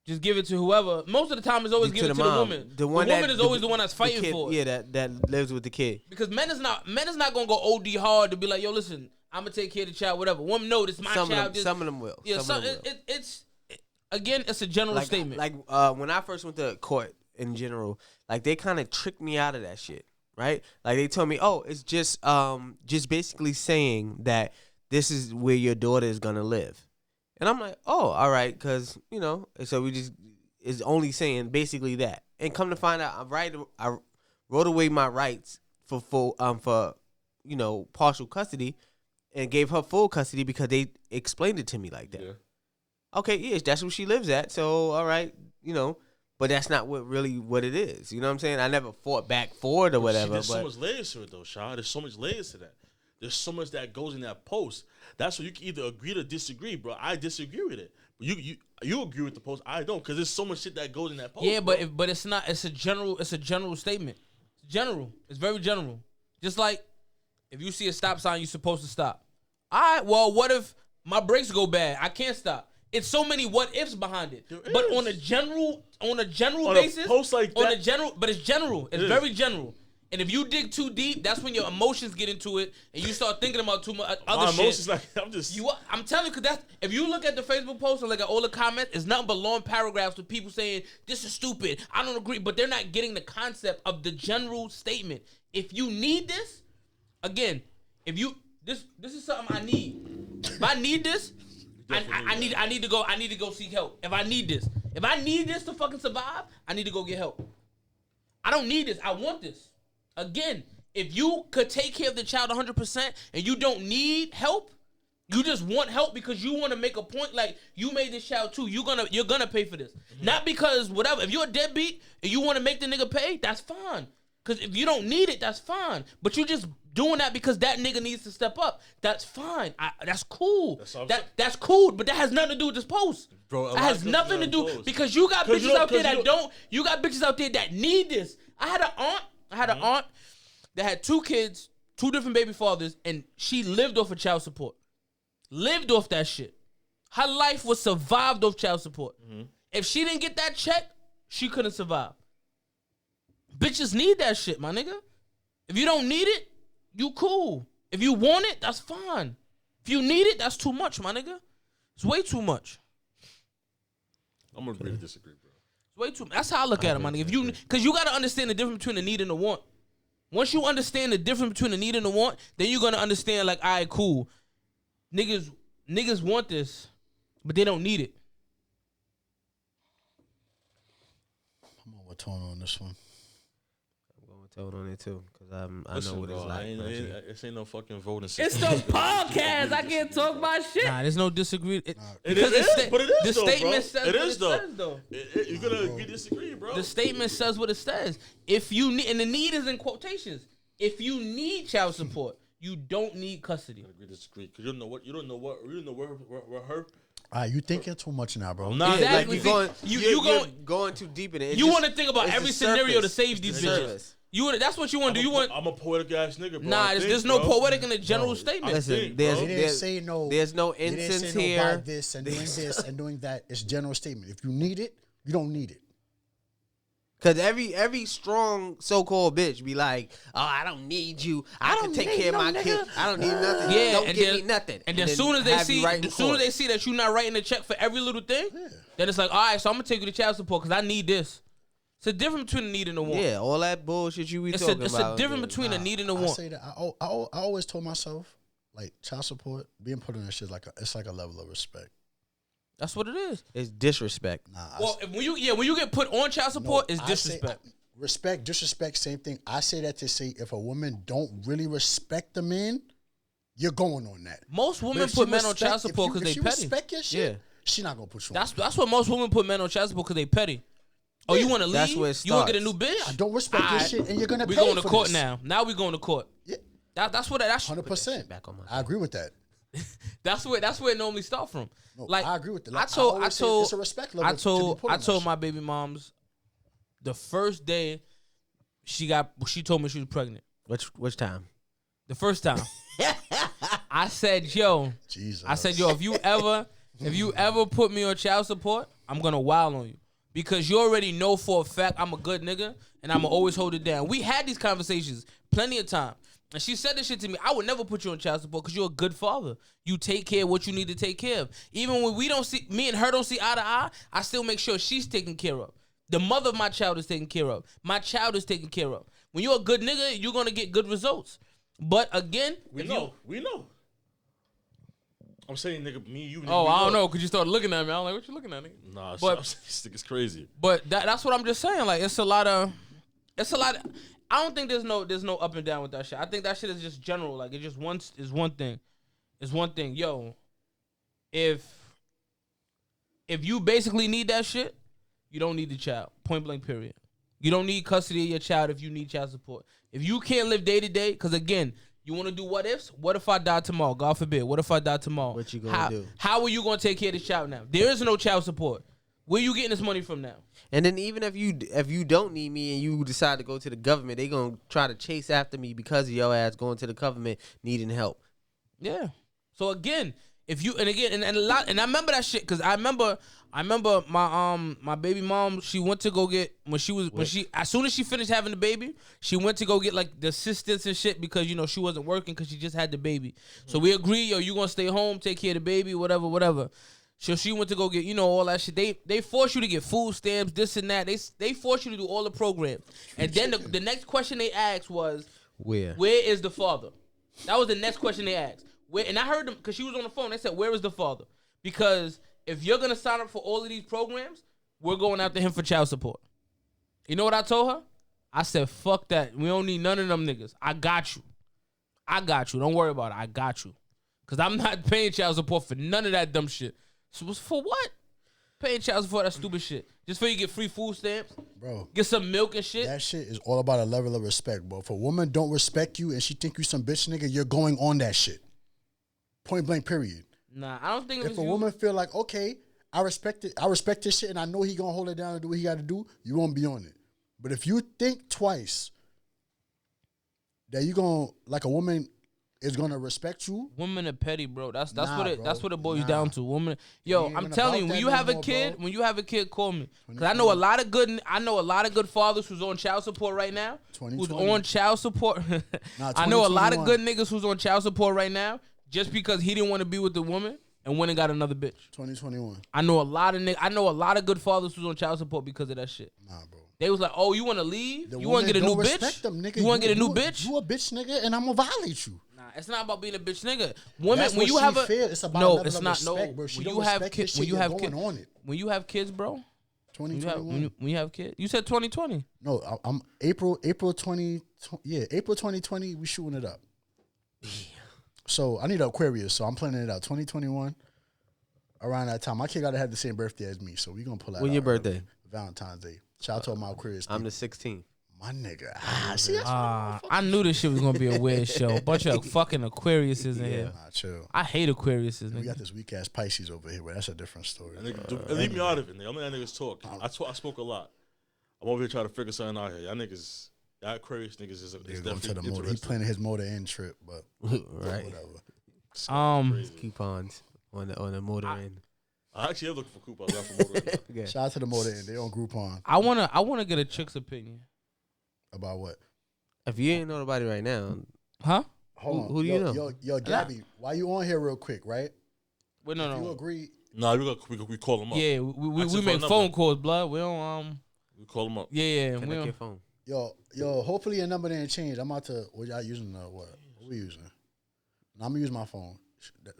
just give it to whoever. Most of the time, it's always given to the woman. The woman is always the one that's fighting for it. Yeah, that lives with the kid. Because men is not gonna go OD hard to be like, yo, listen, I'm gonna take care of the child, whatever. Woman, no, this is my child. Some of them will. Yeah, it's a general statement. Like when I first went to court in general, like they kind of tricked me out of that shit, right? Like they told me, oh, it's just basically saying that this is where your daughter is gonna live. And I'm like, oh, all right, because, so it's only saying basically that. And come to find out, I wrote away my rights for partial custody and gave her full custody because they explained it to me like that. Yeah. Okay, yeah, that's where she lives at, so all right, but that's not what it is. You know what I'm saying? I never fought back for it or whatever. There's so much layers to it, though, Shaw. There's so much layers to that. There's so much that goes in that post. That's why you can either agree or disagree, bro. I disagree with it. But you agree with the post. I don't, because there's so much shit that goes in that post. Yeah, but it's not. It's a general statement. It's general. It's very general. Just like if you see a stop sign, you're supposed to stop. All right. Well, what if my brakes go bad? I can't stop. It's so many what ifs behind it. But on a general basis, post like that, but it's general. It's very general. And if you dig too deep, that's when your emotions get into it, and you start thinking about too much other shit. Emotions, I'm telling you, because that's if you look at the Facebook post and look at all the comments, it's nothing but long paragraphs with people saying this is stupid. I don't agree, but they're not getting the concept of the general statement. If you need this, again, this is something I need. If I need this, I need to go seek help. If I need this to fucking survive, I need to go get help. I don't need this. I want this. Again, if you could take care of the child 100% and you don't need help, you just want help because you want to make a point like you made this child too. You're gonna pay for this. Mm-hmm. Not because whatever. If you're a deadbeat and you want to make the nigga pay, that's fine. Because if you don't need it, that's fine. But you just doing that because that nigga needs to step up. That's fine. That's cool. That's cool. But that has nothing to do with this post. Bro, that has nothing to do because you got bitches out there that don't. You got bitches out there that need this. I had an aunt that had 2 kids, 2 different baby fathers, and she lived off of child support. Lived off that shit. Her life was survived off child support. Mm-hmm. If she didn't get that check, she couldn't survive. Bitches need that shit, my nigga. If you don't need it, you cool. If you want it, that's fine. If you need it, that's too much, my nigga. It's way too much. I'm gonna agree to disagree, bro. It's way too much. That's how I look at it, my nigga. Because you got to understand the difference between the need and the want. Once you understand the difference between the need and the want, then you're going to understand, like, all right, cool. Niggas want this, but they don't need it. I'm on with Tone on this one. I'm going with Tone on it, too, because I know what it's like. This ain't no fucking voting system. It's the podcast. I can't talk about shit. Nah, there's no disagreement. But it is, the though, statement says it what is, it though. says, though. You're going to agree to disagree, bro. The statement says what it says. If you need, and the need is in quotations. If you need child support, you don't need custody. I agree to disagree because you don't know where her. All right, you thinking too much now, bro. I'm not. Exactly. Like you're going too deep in it. You want to think about every scenario to save these bitches. That's what you want to do. I'm a poetic ass nigga, bro. Nah, there's no poetic in the general statement. Listen, there's no instance here. Buy this and doing this and doing that. It's general statement. If you need it, you don't need it. Cause every strong so-called bitch be like, oh, I don't need you. I can take care of my kid. I don't need nothing. Yeah, don't give me nothing. And as soon as they see that you're not writing a check for every little thing, then it's like, all right, so I'm gonna take you to child support because I need this. It's a difference between the need and the want. Yeah, all that bullshit you be talking about. It's a difference between the need and the want. I say that I always told myself, like, child support, being put on that shit it's like a level of respect. That's what it is. It's disrespect. Well, when you get put on child support, it's disrespect. Respect, disrespect, same thing. I say that to say if a woman don't really respect the man, you're going on that. Most women put men on child support because they petty. Respect your shit. Yeah. She not gonna put you on. That's what most women put men on child support because they petty. Oh, you want to leave? That's where it starts. You want to get a new bitch? I don't respect your shit, and you're gonna pay for this. We going to court this. now. Now we going to court. Yeah. That's 100%. I agree with that. That's where it normally start from. No, like I agree with that. I told it's a respect level. I told my baby moms the first day she told me she was pregnant. Which time? The first time. I said, yo, Jesus. if you ever put me on child support, I'm gonna wild on you because you already know for a fact I'm a good nigga and I'ma always hold it down. We had these conversations plenty of time. And she said this shit to me. I would never put you on child support because you're a good father. You take care of what you need to take care of. Even when we don't see, me and her don't see eye to eye, I still make sure she's taken care of. The mother of my child is taken care of. My child is taken care of. When you're a good nigga, you're going to get good results. But again, we know. I'm saying, nigga, me, you. Oh, I don't know, because you started looking at me. I'm like, what you looking at me? Nah, but this nigga's crazy. But that's what I'm just saying. Like, it's a lot of. I don't think there's no up and down with that shit. I think that shit is just general. Like, it just is one thing. It's one thing. Yo, if you basically need that shit, you don't need the child. Point blank, period. You don't need custody of your child if you need child support. If you can't live day to day, because again, you want to do what ifs? What if I die tomorrow? God forbid. What if I die tomorrow? What you gonna do? How are you gonna take care of this child now? There is no child support. Where you getting this money from now? And then even if you don't need me and you decide to go to the government, they gonna try to chase after me because of your ass going to the government needing help. Yeah. So again, if you and a lot, and I remember that shit because I remember my baby mom. She went to go get as soon as she finished having the baby, she went to go get like the assistance and shit because she wasn't working because she just had the baby. So we agreed, yo, you gonna stay home, take care of the baby, whatever. So she went to go get, all that shit. They force you to get food stamps, this and that. They force you to do all the programs. And then the next question they asked was, where is the father? That was the next question they asked. And I heard them, because she was on the phone, they said, where is the father? Because if you're going to sign up for all of these programs, we're going after him for child support. You know what I told her? I said, fuck that. We don't need none of them niggas. I got you. Don't worry about it. I got you. Because I'm not paying child support for none of that dumb shit. So for what? Paying child support, that stupid shit. Just for you get free food stamps? Bro. Get some milk and shit? That shit is all about a level of respect, bro. If a woman don't respect you and she think you some bitch nigga, you're going on that shit. Point blank, period. Nah, I don't think if a woman feel like, okay, I respect this shit and I know he gonna hold it down and do what he gotta do, you won't be on it. But if you think twice that you gonna, like a woman is gonna respect you. Women are petty, bro. That's what it boils down to. Women, yo, I'm telling you, when you have a kid, call me. Cause I know a lot of good fathers who's on child support right now. Who's on child support. I know a lot of good niggas who's on child support right now just because he didn't want to be with the woman and went and got another bitch. 2021. I know a lot of good fathers who's on child support because of that shit. Nah, bro. They was like, oh, you want to leave? You want to get a new bitch? You want to get a new bitch? You a bitch nigga, and I'm gonna violate you. Nah, it's not about being a bitch nigga. Women, when you have it's about it's not. No, bro. When you have kids, when you have kids, bro. 2021. When you have kids, you said 2020. No, I'm April 20. Yeah, April 2020. We shooting it up. So I need an Aquarius. So I'm planning it out. 2021. Around that time, my kid gotta have the same birthday as me. So we gonna pull out. When your birthday? Valentine's Day. Shout out to my Aquarius. I'm the 16th. My nigga. See, I knew this shit was gonna be a weird show. Bunch of fucking Aquariuses in here. Nah, chill. I hate Aquariuses. We got this weak ass Pisces over here, but that's a different story. Leave me out of it, nigga. I'm letting that niggas talk. I spoke a lot. I'm over here trying to figure something out here. Y'all niggas, that Aquarius niggas is definitely interesting. He planning his motor in trip, but right. Whatever. Coupons on the motor end. I actually am looking for coupons. Not for motor. Okay. Shout out to the motor end. They on Groupon. I wanna get a chick's opinion. About what? If you ain't know nobody right now, huh? Hold on. Who do you know? Yo, Gabby, why you on here real quick, right? Wait, no. You agree? Nah, we call them up. Yeah, we make phone calls, blood. We don't We call them up. Yeah. Connect your phone. Yo. Hopefully your number didn't change. I'm about to. What y'all using? What we using? No, I'm gonna use my phone.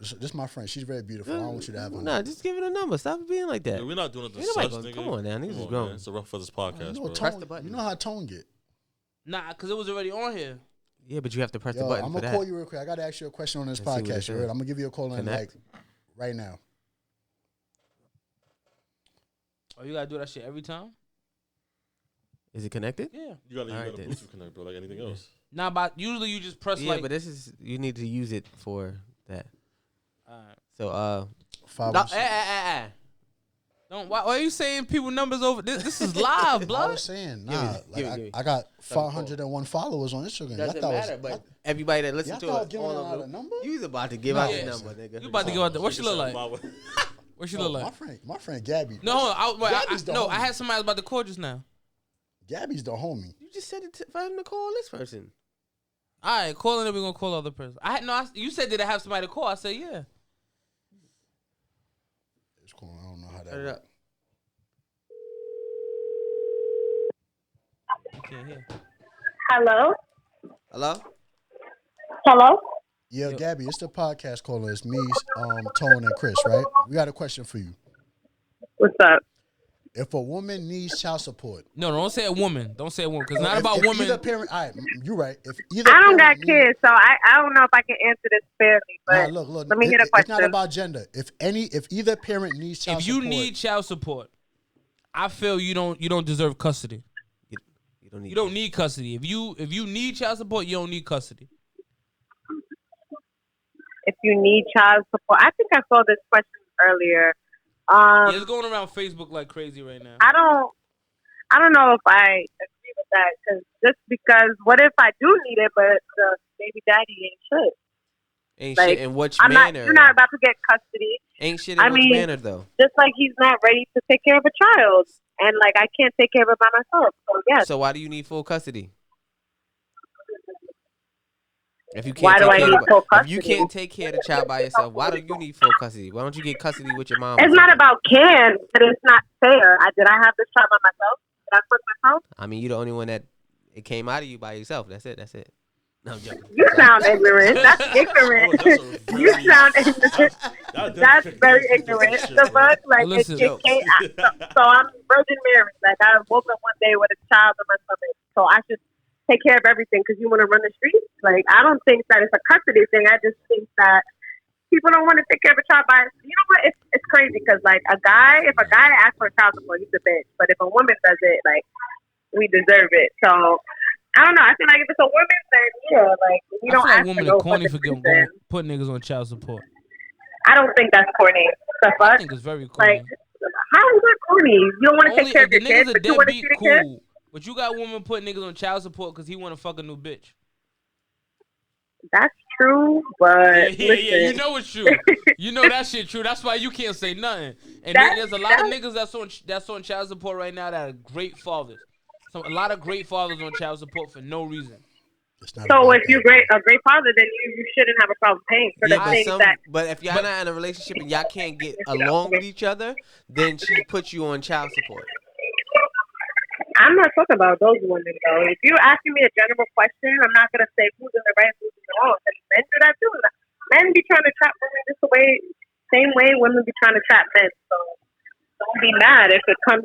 This is my friend. She's very beautiful. I don't want you to have her. Nah, just give it a number. Stop being like that. Yeah, we're not doing it. Come on now, niggas is grown. Man. It's a Rough Feathers podcast, bro. Press the button. You know how Tone get. Nah, because it was already on here. Yeah, but you have to press the button. I'm gonna call you real quick. I gotta ask you a question on this podcast. You heard? I'm gonna give you a call in like right now. Oh, you gotta do that shit every time? Is it connected? Yeah. You gotta Bluetooth connect, bro, like anything else. Nah, but usually you just press but this is you need to use it for that. Alright. So Don't. Why are you saying people numbers over? This is live, blood. I was saying, I got 501 followers on Instagram. Doesn't matter, but everybody that listens to us, all of them. You was about to give out the number, nigga. You about to give out the? What she look like? What she look like? My friend Gabby. No, Gabby's the homie. I had somebody about to call just now. Gabby's the homie. You just said it for him to call this person. All right, calling it. We're gonna call the other person. You said did I have somebody to call? I said yeah. It's cool. I don't know how that. Turn it works. up. You can't hear. Hello? Hello? Hello? Yeah, Gabby, it's the podcast caller. It's me, Tone, and Chris, right? We got a question for you. What's up? If a woman needs child support, No, don't say a woman. Don't say a woman, because it's not about if women. Either parent, all right, you're right. If either I don't got parent kids, so I don't know if I can answer this fairly, but Nah, look. let me hear the It's question. not about gender. If either parent needs child If you support, need child support, I feel you don't deserve custody. You don't need custody. If you need child support, you don't need custody. If you need child support, I think I saw this question earlier. Yeah, it's going around Facebook like crazy right now. I don't know if I agree with that, because what if I do need it, but the baby daddy ain't shit? Ain't Like, shit in which You're manner? not about to get custody. Ain't shit in which manner though? Just like he's not ready to take care of a child, and like I can't take care of it by myself. So yes. So why do you need full custody? If you Why can't do I need full if you custody? can't take care of the child by yourself, why do you need full custody? Why don't you get custody with your mom? It's not about can, but it's not fair. Did I have this child by myself? Did I put myself? I mean, you're the only one that it came out of you by yourself. That's it. No, I'm joking. You sound ignorant. That's ignorant. You sound ignorant. That's very ignorant. The fuck, like Listen, so I'm Virgin Mary. Like I woke up one day with a child in my stomach, so I should take care of everything because you want to run the streets. Like I don't think that it's a custody thing. I just think that people don't want to take care of a child by. You know what? It's crazy because like if a guy asks for a child support, he's a bitch. But if a woman does it, like we deserve it. So I don't know. I feel like if it's a woman, then yeah, like we I don't feel like ask women for are corny for reason. putting niggas on child support. I don't think that's corny. The fuck? I think it's very corny. Like, how is that corny? You don't want to take care if of your the kids, nigga's a but you want to deadbeat, see the kids? cool. But you got women putting niggas on child support because he want to fuck a new bitch. That's true, but Yeah, you know it's true. You know that shit true. That's why you can't say nothing. And there's a lot of niggas that's on child support right now that are great fathers. A lot of great fathers on child support for no reason. So if you're a great father, then you shouldn't have a problem paying for the things that. But if y'all not in a relationship and y'all can't get along with each other, then she puts you on child support. I'm not talking about those women though. If you're asking me a general question, I'm not gonna say who's in the right, who's in the wrong. And men do that too. Men be trying to trap women just the same way women be trying to trap men. So don't be mad if it comes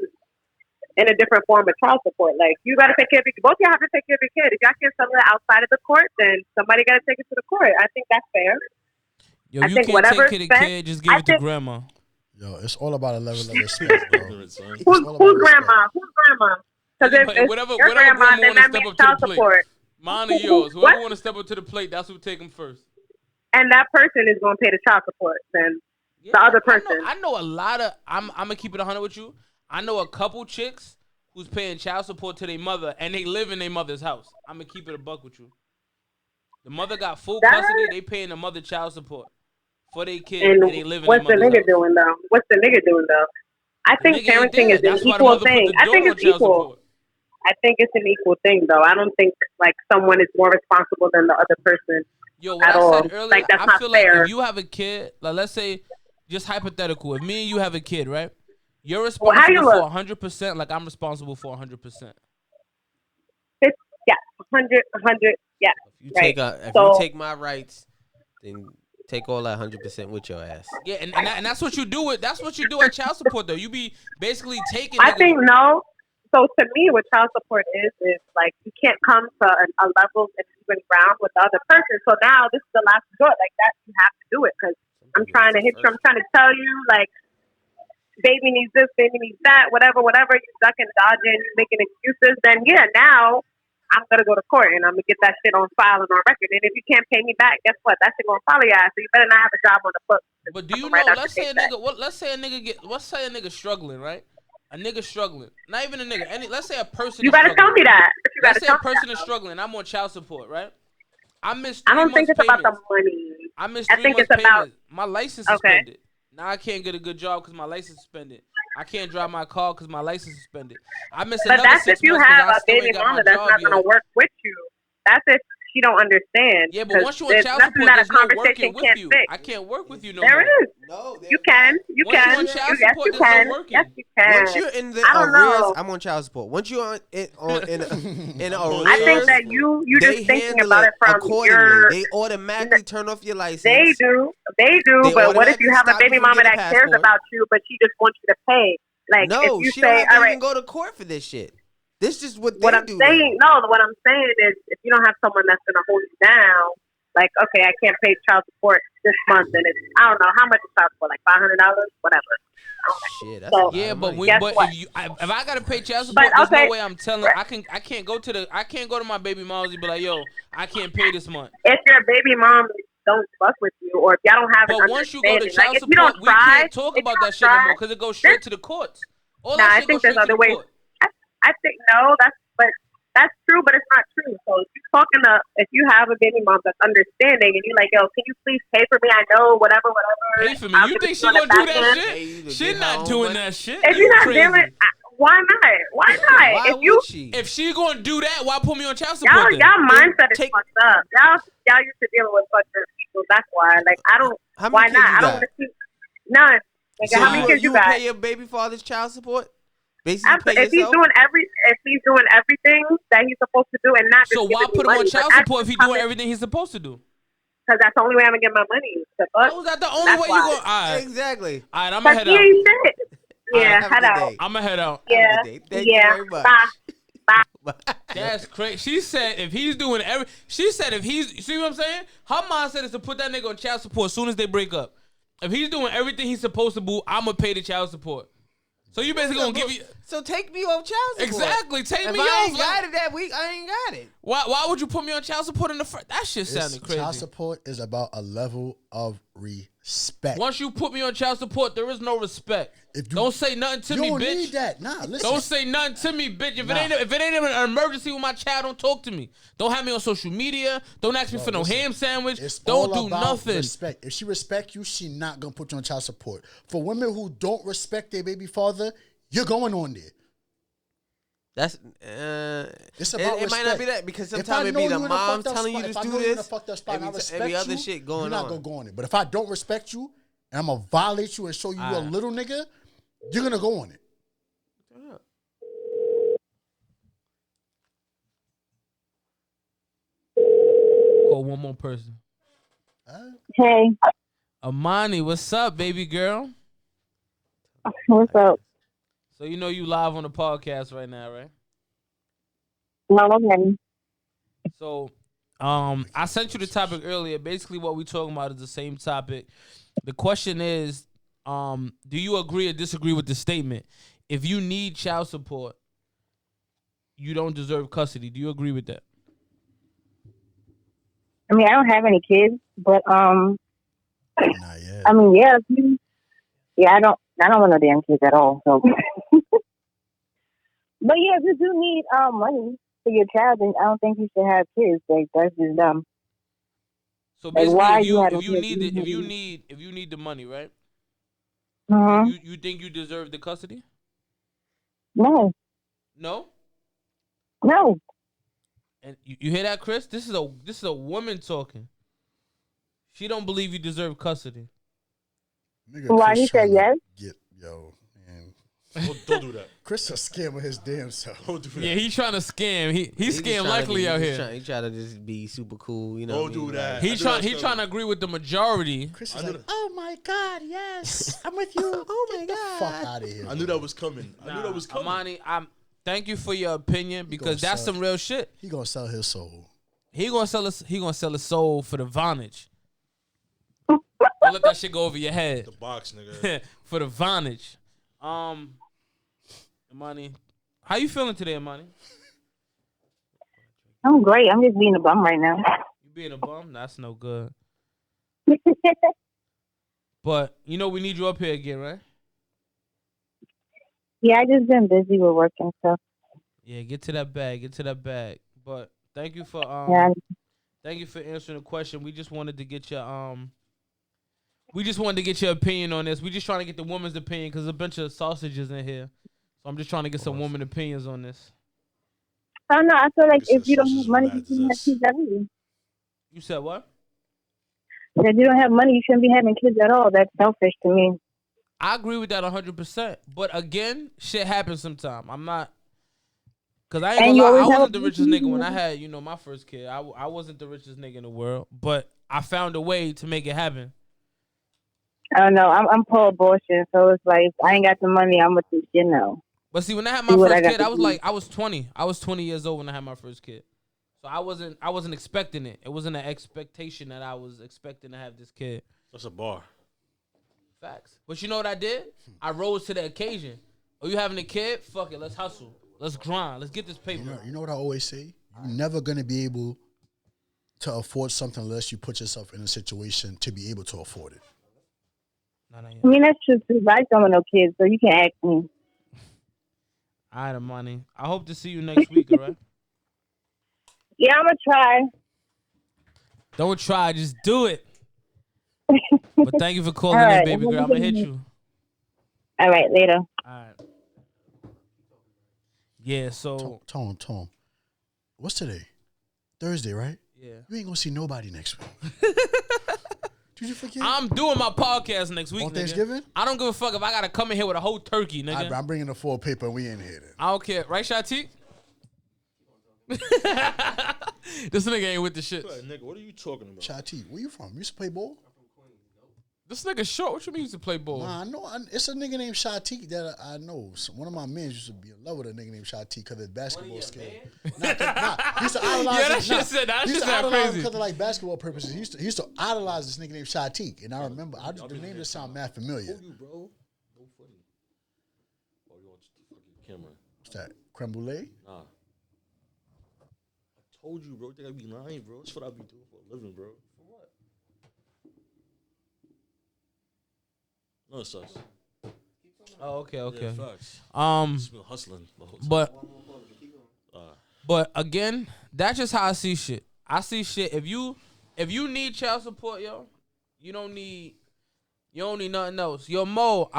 in a different form of child support. Like you gotta take care of both of y'all have to take care of your kid. If y'all can't settle it outside of the court, then somebody gotta take it to the court. I think that's fair. Yo, you can't take care of the kid, just give it to grandma. Yo, it's all about a level of respect, bro. Who's grandma? Who's grandma? Because if whatever your grandma, then that means child support. Mine or yours. Whoever want to step up to the plate, that's who take them first. And that person is going to pay the child support. Then the other person. I know a lot of. I'm gonna keep it 100 with you. I know a couple chicks who's paying child support to their mother, and they live in their mother's house. I'm gonna keep it a buck with you. The mother got full custody. They paying the mother child support for their kid, and they live in their mother's house. What's the nigga doing though? What's the nigga doing though? I think parenting is an equal thing. I think it's equal. I think it's an equal thing, though. I don't think like someone is more responsible than the other person. Yo, what at I all. said earlier, like that's I not feel fair. like if you have a kid, like let's say, just hypothetical, if me and you have a kid, right? You're responsible for 100%, like I'm responsible for 100%. Yeah, 100, yeah. If you take my rights, then take all that 100% with your ass. Yeah, and that's what you do at child support though. You be basically taking. I think no. So to me, what child support is like you can't come to a level and even ground with the other person. So now this is the last resort. Like that, you have to do it because I'm trying to hit you. I'm trying to tell you like, baby needs this, baby needs that, whatever. You ducking, dodging, making excuses. Then yeah, now I'm gonna go to court and I'm gonna get that shit on file and on record. And if you can't pay me back, guess what? That shit gonna follow your ass. So you better not have a job on the book. But do you know? Let's say a nigga struggling, right? A nigga struggling, not even a nigga. Let's say a person. You gotta tell me that. Let's say a person is struggling. I'm on child support, right? I missed. I don't think it's about the money. I missed 3 months payments. My license suspended. Now I can't get a good job because my license suspended. I can't drive my car because my license suspended. I missed But another that's 6 if you months because have I a still baby ain't got my mama that's job not going yet. to work with you. That's if she don't understand. Yeah, but once you on there's child nothing support, that a there's no conversation working with can't you. fix. I can't work with you no There more. is. No, You can. You Once can. you on child Yes, support, you there's no can. working. Yes, you can. Once you're in the I don't arrears, know. I'm on child support. Once you're in I think arrears, that you they just thinking handle about it it from accordingly. your. They automatically turn off your license. They do. They But what if you automatically have a stop you baby from mama getting that a cares passport. about you, but she just wants you to pay? Like if No, you she say, don't have to all right, even go to court for this shit. This is what what they I'm do. saying, now. no, what I'm saying is if you don't have someone that's going to hold you down, like, okay, I can't pay child support this month, and it's, I don't know, how much is child support, like $500, whatever. Shit, that's So, a lot Yeah, of but money. Guess but what? if I gotta pay child But, support, there's okay, no way I'm telling. I can't go to my baby moms and be like, yo, I can't pay this month. if your baby mom don't fuck with you, or if y'all don't have an But once you go to understanding, like child if you don't support, we try, can't talk if about you that don't shit no try, more because it goes straight to the courts. All nah, that I shit think goes there's straight to other the ways. court. I think no, but that's true, but it's not true. So if you're talking to, if you have a baby mom that's understanding, and you're like, yo, can you please pay for me? I know, whatever. Pay for me. I'll You give think it she to you on gonna the do back that end. Pay you shit? to She get her not own doing money. that shit. If You you're not crazy. dealing, why not? Why not? Why If you, would she? If she gonna do that, why put me on child support y'all, then? y'all mindset is take- fucked up. Y'all used to dealing with fucked up people. That's why. Like I don't. How Why many kids not? you I don't got? want to see none. Nigga, So how many kids you you would got? pay your baby father's child support? Basically, pay If he's yourself. doing everything that he's supposed to do, and not So just why giving put me him on money, child but support if actually he doing coming- everything he's supposed to do? Because that's the only way I'm gonna get my money. The fuck? How is that the only That's way why. you going? All right, Exactly. all right. I'm Because gonna head he out. ain't shit. Yeah, Have a head good out. day. I'm gonna head out. Have a Yeah, good day. Thank you yeah. very much. Bye. That's crazy. She said if he's doing she said if he's, you see what I'm saying? Her mindset is to put that nigga on child support as soon as they break up. If he's doing everything he's supposed to do, I'm gonna pay the child support. So you basically gonna give me So take me off child support. exactly take If me I off. ain't got it that week, I ain't got it. Why would you put me on child support in the first? That shit It's- sounded crazy. Child support is about a level of respect. Once you put me on child support, there is no respect. If you- Don't say nothing to you me, don't bitch. need that. Nah, listen. Don't say nothing to me, bitch. If Nah. it ain't even an emergency with my child, don't talk to me. Don't have me on social media. Don't ask me for no listen, ham sandwich. It's Don't all do about nothing. Respect. If she respect you, she not gonna put you on child support. For women who don't respect their baby father, you're going on there. That's It's about it might not respect. be that because If sometimes I it know be you the in a mom fucked up telling you spot- to if I do know you in a this. fucked up spot and I respect Every other you, shit going you're not on. gonna go on it. But if I don't respect you and I'm gonna violate you and show you a little nigga, you're gonna go on it. Call one more person. Hey, Amani, what's up, baby girl? what's up? So you know you live on the podcast right now, right? No, okay. So, I sent you the topic earlier. Basically, what we talking about is the same topic. The question is, do you agree or disagree with the statement? If you need child support, you don't deserve custody. Do you agree with that? I mean, I don't have any kids, but Not yet. I mean, yeah, I don't want no damn kids at all. So, but yeah, if you do need money for your child, then I don't think you should have kids. Like that's just dumb. So Like, basically, why if you had you to need get- if you need the money, right? Mm-hmm. You think you deserve the custody? No, No. no. And you hear that, Chris? This is a woman talking. She don't believe you deserve custody. Nigga, Why Chris he said tryna yes? Yo, man. Don't do that. Chris is scamming his damn self. Don't do that. Yeah, he trying to scam. He just scam tryna likely be- out he here. He try to just be super cool, you know. Don't what I mean? do that. Like, He I knew that was trying coming. to agree with the majority. Chris I is knew like, that. oh my God, yes, I'm with you. Oh my Get the God. fuck out of here. I knew that was coming. I knew that was coming. Amani, thank you for your opinion because gonna that's sell- some real shit. He gonna sell his soul. He gonna sell his soul for the Vonage. Don't let that shit go over your head. The box, nigga. For the Vonage. Amani, how you feeling today, Amani? I'm great. I'm just being a bum right now. You being a bum? That's no good. But you know we need you up here again, right? Yeah, I just been busy with work and stuff. Yeah, get to that bag. Get to that bag. But thank you for Yeah. thank you for answering the question. We just wanted to get your We just wanted to get your opinion on this. We just trying to get the woman's opinion because there's a bunch of sausages in here. So I'm just trying to get some woman opinions on this. I don't know. I feel like Nigga if said you don't sausages have money, with you shouldn't have zest. kids at all. You said what? If you don't have money, you shouldn't be having kids at all. That's selfish to me. I agree with that 100%. But again, shit happens sometime. I'm not. Because I ain't And gonna you lie, I always have wasn't a the richest nigga when I business. had, my first kid. I wasn't the richest nigga in the world. But I found a way to make it happen. I don't know. I'm pro abortion, so it's like if I ain't got the money, I'm gonna But see, when I had do my what I first got kid, to I was do. like, I was 20. I was 20 years old when I had my first kid. So I wasn't expecting it. It wasn't an expectation that I was expecting to have this kid. That's a bar. Facts. But you know what I did? I rose to the occasion. Oh, you having a kid? Fuck it. Let's hustle. Let's grind. Let's get this paper. You know what I always say? You're never gonna be able to afford something unless you put yourself in a situation to be able to afford it. Not yet. I mean, that's true too. But I don't want no kids, so you can ask me. All right, Amani. I hope to see you next week, all right? Yeah, I'm gonna try. Don't try. Just do it. But thank you for calling All in, right. baby girl. I'm going to hit you. All right, later. All right. Yeah, so. Tom. What's today? Thursday, right? Yeah. You ain't gonna see nobody next week. Did you forget? I'm doing my podcast next week, On nigga. Thanksgiving? I don't give a fuck if I got to come in here with a whole turkey, nigga. I'm bringing the full paper and we ain't here then. I don't care. Right, Shatik? This nigga ain't with the shit. Nigga, what are you talking about? Chati, where you from? You used to play ball? This nigga short. What you mean you used to play ball? Nah, I know. It's a nigga named Shatik that I know. So one of my men used to be in love with a nigga named Shatik because of basketball skill. He used to idolize Yeah, that him. shit said that He shit used to sound idolize him crazy. because of like basketball purposes. He used to idolize this nigga named Shatik, and I remember the name just sound mad familiar. Told you, bro. No funny. Oh, you want the fucking camera? What's that? Creme brulee? Nah. I told you, bro. You think I be lying, bro? That's what I be doing for a living, bro. For what? No, it sucks. Oh, okay. Yeah, facts. Just been hustling the whole time. But again, that's just how I see shit. I see shit. If you need child support, yo, you don't need nothing else. Yo, Mo,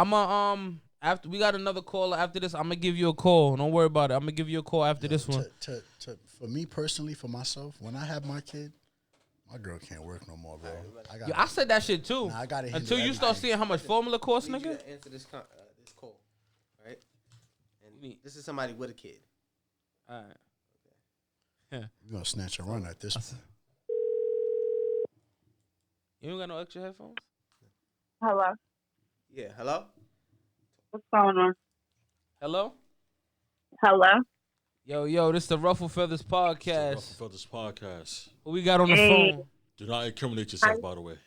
after we got another caller after this, I'm gonna give you a call. Don't worry about it. I'm gonna give you a call after this one. For me personally, for myself, when I have my kid, my girl can't work no more, bro. Yo, I said that shit too. Nah, I gotta handle Until you start everything. seeing how much formula costs, I need you nigga. to answer this call, right? And this is somebody with a kid. All right. You're gonna snatch a run at this one. You don't got no extra headphones? Hello. Yeah. Hello. What's going on? Hello? Hello. Yo, this is the Ruffled Feathers podcast. Ruffled Feathers podcast. Who we got on the Hey. phone? Do not incriminate yourself, by the way.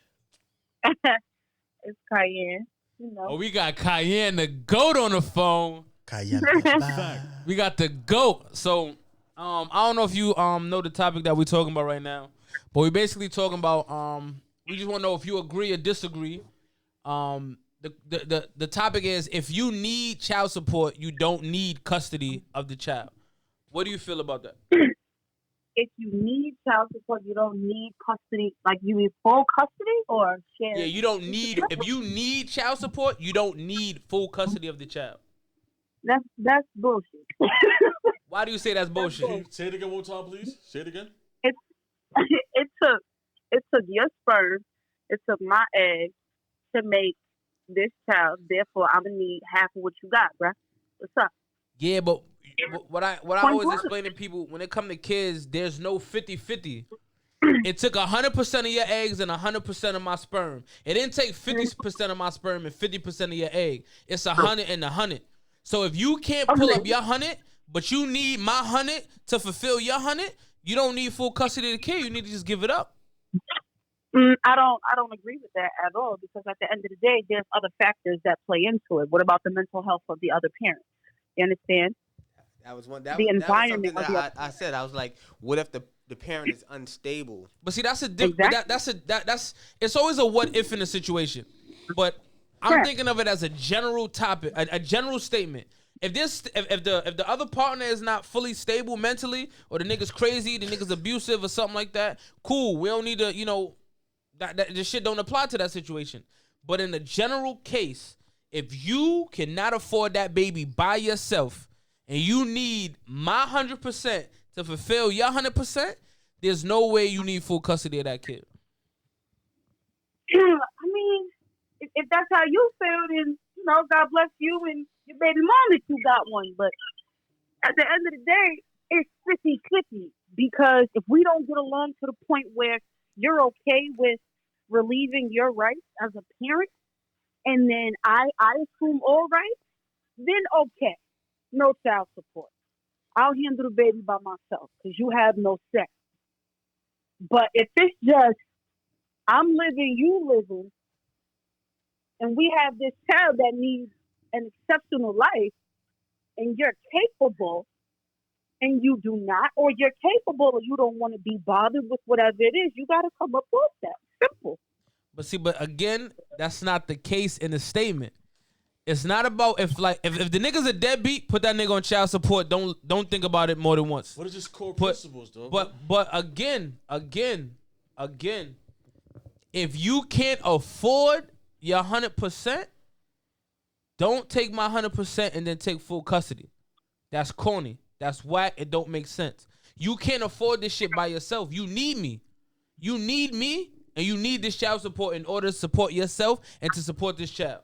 It's Cayenne. You know. Oh, we got Cayenne the GOAT on the phone. Cayenne. We got the GOAT. So, I don't know if you know the topic that we're talking about right now, but we basically talking about we just want to know if you agree or disagree. The topic is if you need child support, you don't need custody of the child. What do you feel about that? If you need child support, you don't need custody. Like you need full custody or share. Yeah, you don't need. If you need child support, you don't need full custody of the child. That's bullshit. Why do you say that's bullshit? Say it again one time, please. Say it again. it took your sperm, it took my egg to make this child. Therefore, I'm gonna need half of what you got, bruh. What's up? Yeah, but what I always explain to people when it come to kids, there's no 50-50. It took 100% of your eggs and 100% of my sperm. It didn't take 50% of my sperm and 50% of your egg. It's 100 and 100. So if you can't pull up your 100, but you need my 100 to fulfill your 100, you don't need full custody of the kid. You need to just give it up. I don't agree with that at all because at the end of the day, there's other factors that play into it. What about the mental health of the other parent? You understand? That was one. The That was environment something of that I said. I was like, what if the parent is unstable? But see, that's a different. Exactly. That's it's always a what if in a situation. But I'm Correct. thinking of it as a general topic, a general statement. If the other partner is not fully stable mentally, or the nigga's crazy, the nigga's abusive or something like that, cool. We don't need to, that this shit don't apply to that situation. But in the general case, if you cannot afford that baby by yourself and you need my 100% to fulfill your 100%, there's no way you need full custody of that kid. I mean, if that's how you feel, then, God bless you and your baby mom if you got one. But at the end of the day, it's 50-50. Because if we don't get along to the point where you're okay with relieving your rights as a parent, and then I assume all rights, then okay, no child support. I'll handle the baby by myself because you have no say. But if it's just I'm living, you living, and we have this child that needs an exceptional life, and you're capable, and you do not, or you're capable, or you don't want to be bothered with whatever it is, you got to come up with that. Simple. But again, that's not the case in the statement. It's not about if the nigga's a deadbeat, put that nigga on child support. Don't think about it more than once. What is just core principles, though? But again, if you can't afford your 100%, don't take my 100% and then take full custody. That's corny. That's whack. It don't make sense. You can't afford this shit by yourself. You need me. You need me, and you need this child support in order to support yourself and to support this child.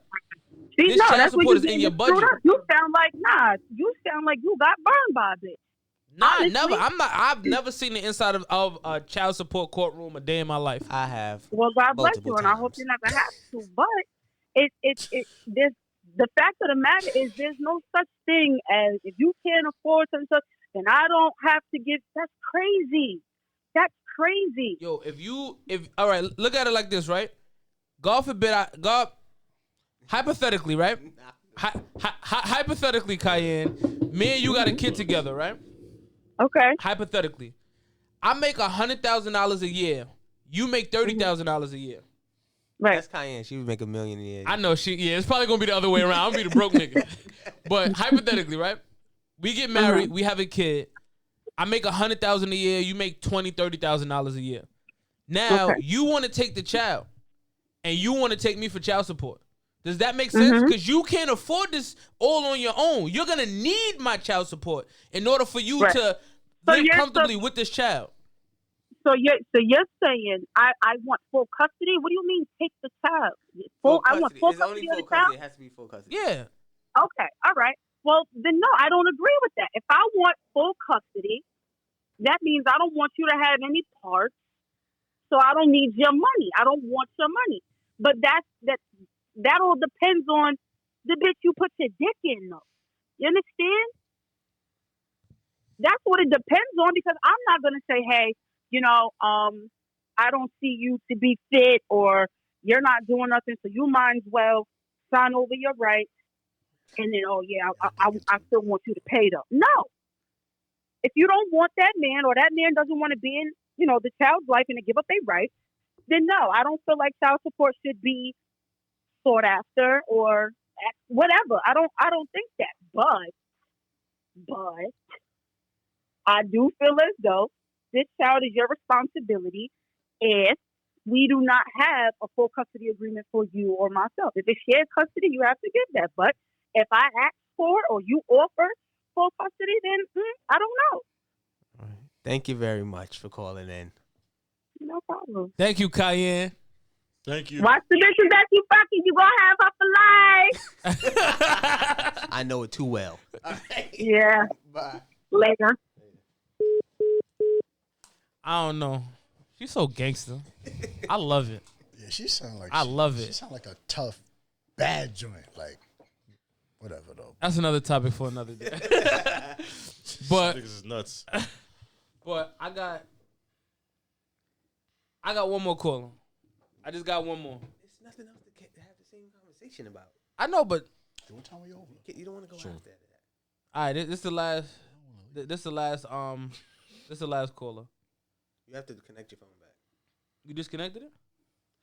See, this child support is in your budget. You sound like you sound like you got burned by this. Nah, honestly, never. I've never seen the inside of a child support courtroom a day in my life. I have. Well, God bless you, and I times. hope you never have to. But there's the fact of the matter is there's no such thing as if you can't afford something, then I don't have to give. That's crazy. That's crazy. Yo, if all right, look at it like this, right? God forbid, hypothetically, right? Hypothetically, Cayenne, me and you got a kid together, right? Okay. Hypothetically, I make $100,000 a year. You make $30,000 a year. Right. That's Cayenne. She would make $1 million a year. I know it's probably gonna be the other way around. I'm gonna be the broke nigga. But hypothetically, right? We get married, we have a kid. I make $100,000 a year. You make $20,000-$30,000 a year. Now you want to take the child, and you want to take me for child support. Does that make sense? Because you can't afford this all on your own. You're gonna need my child support in order for you to live comfortably with this child. So you're saying I want full custody? What do you mean take the child? I want full custody of the child? It has to be full custody. Yeah. Okay, all right. Well, then no, I don't agree with that. If I want full custody, that means I don't want you to have any parts, so I don't need your money. I don't want your money. But that all depends on the bitch you put your dick in, though. You understand? That's what it depends on, because I'm not going to say, hey, I don't see you to be fit, or you're not doing nothing, so you might as well sign over your rights. And then, I still want you to pay them. No. If you don't want that man, or that man doesn't want to be in, the child's life and to give up their rights, then no, I don't feel like child support should be sought after or whatever. I don't think that. But I do feel as though this child is your responsibility if we do not have a full custody agreement for you or myself. If it's shared custody, you have to give that. But if I ask for or you offer full custody, then I don't know. All right. Thank you very much for calling in. No problem. Thank you, Cayenne. Thank you. Watch the bitches that you fucking, you gonna have her for life. I know it too well. Yeah. Bye. Later. I don't know. She's so gangster. I love it. Yeah, she sound like I love it. She sound like a tough, bad joint. Like, whatever though. That's another topic for another day. But Niggas is nuts. But I got one more caller. I just got one more. There's nothing else to have the same conversation about. I know, but What time we over? You don't want to go after that. all right, this is the last. This is the last. This is the last caller. You have to connect your phone back. You disconnected it?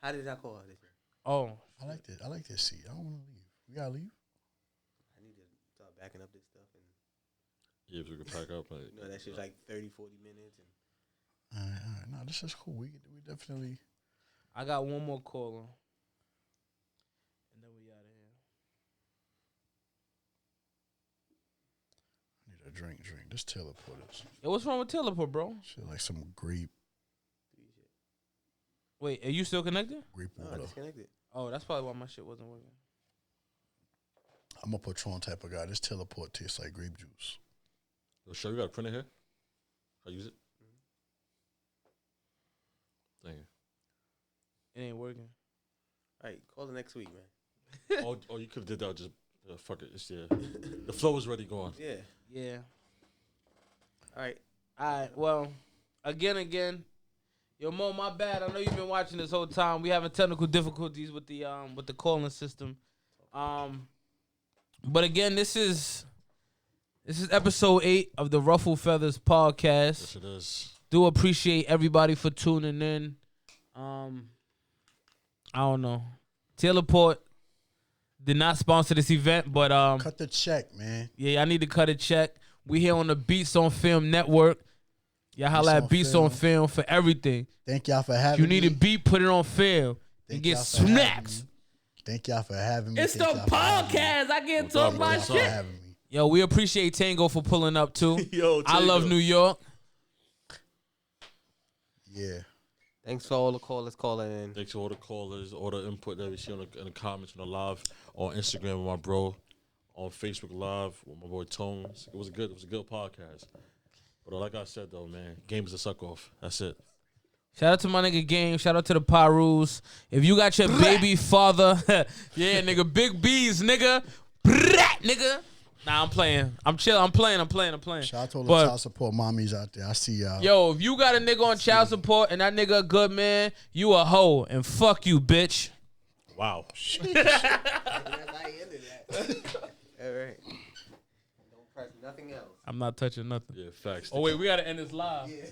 How did I call this? Oh, I like this. I like this seat. I don't want to leave. We gotta leave. I need to start backing up this stuff. And Yeah, if we could pack up. that shit's like 30, 40 minutes. And All right. No, this is cool. We definitely. I got one more caller. drink. This Taylor Porter's. Yo, what's wrong with teleport, bro? Shit like some grape Wait, are you still connected? water. Disconnected. Oh, that's probably why my shit wasn't working. I'm a Patron type of guy. This Taylor Port tastes like grape juice. Yo, sure, you got a printer here? I use it. Thank you. It ain't working. All right, call the next week, man. Oh, you could have did that. Just fuck it. It's, the flow was already going. Yeah. Yeah. All right. All right. Well, again. Yo, Mo, my bad. I know you've been watching this whole time. We having technical difficulties with the calling system. But again, this is episode 8 of the Ruffled Feathers podcast. Yes, it is. Do appreciate everybody for tuning in. I don't know. Teleport did not sponsor this event, but Cut the check, man. yeah, I need to cut a check. We here on the Beats on Film Network. Y'all holla at Beats on Film for everything. Thank y'all for having You me. need a beat, put it on film and get y'all for having snaps. me. Thank y'all for having me. It's the Thank y'all for having me. podcast. I can't talk up, my bro? Thank y'all for shit. having me. Yo, we appreciate Tango for pulling up too. Yo, I love Tango. New York. Yeah. Thanks for all the callers calling in. Thanks to all the callers, all the input that we see in the comments, on the live, on Instagram with my bro, on Facebook Live with my boy Tones. It was a good podcast. But like I said though, man, game is a suck off. That's it. Shout out to my nigga Game. Shout out to the Pyrus. If you got your baby father, yeah, nigga, big B's, nigga. Nigga. Nah, I'm playing. I'm chill. I'm playing. Shout out to all the But- child support mommies out there. I see y'all. Yo, if you got a nigga on child support and that nigga a good man, you a hoe. And fuck you, bitch. Wow. All right. Don't press nothing else. I'm not touching nothing. Yeah, facts. Oh, wait, we got to end this live. Yeah.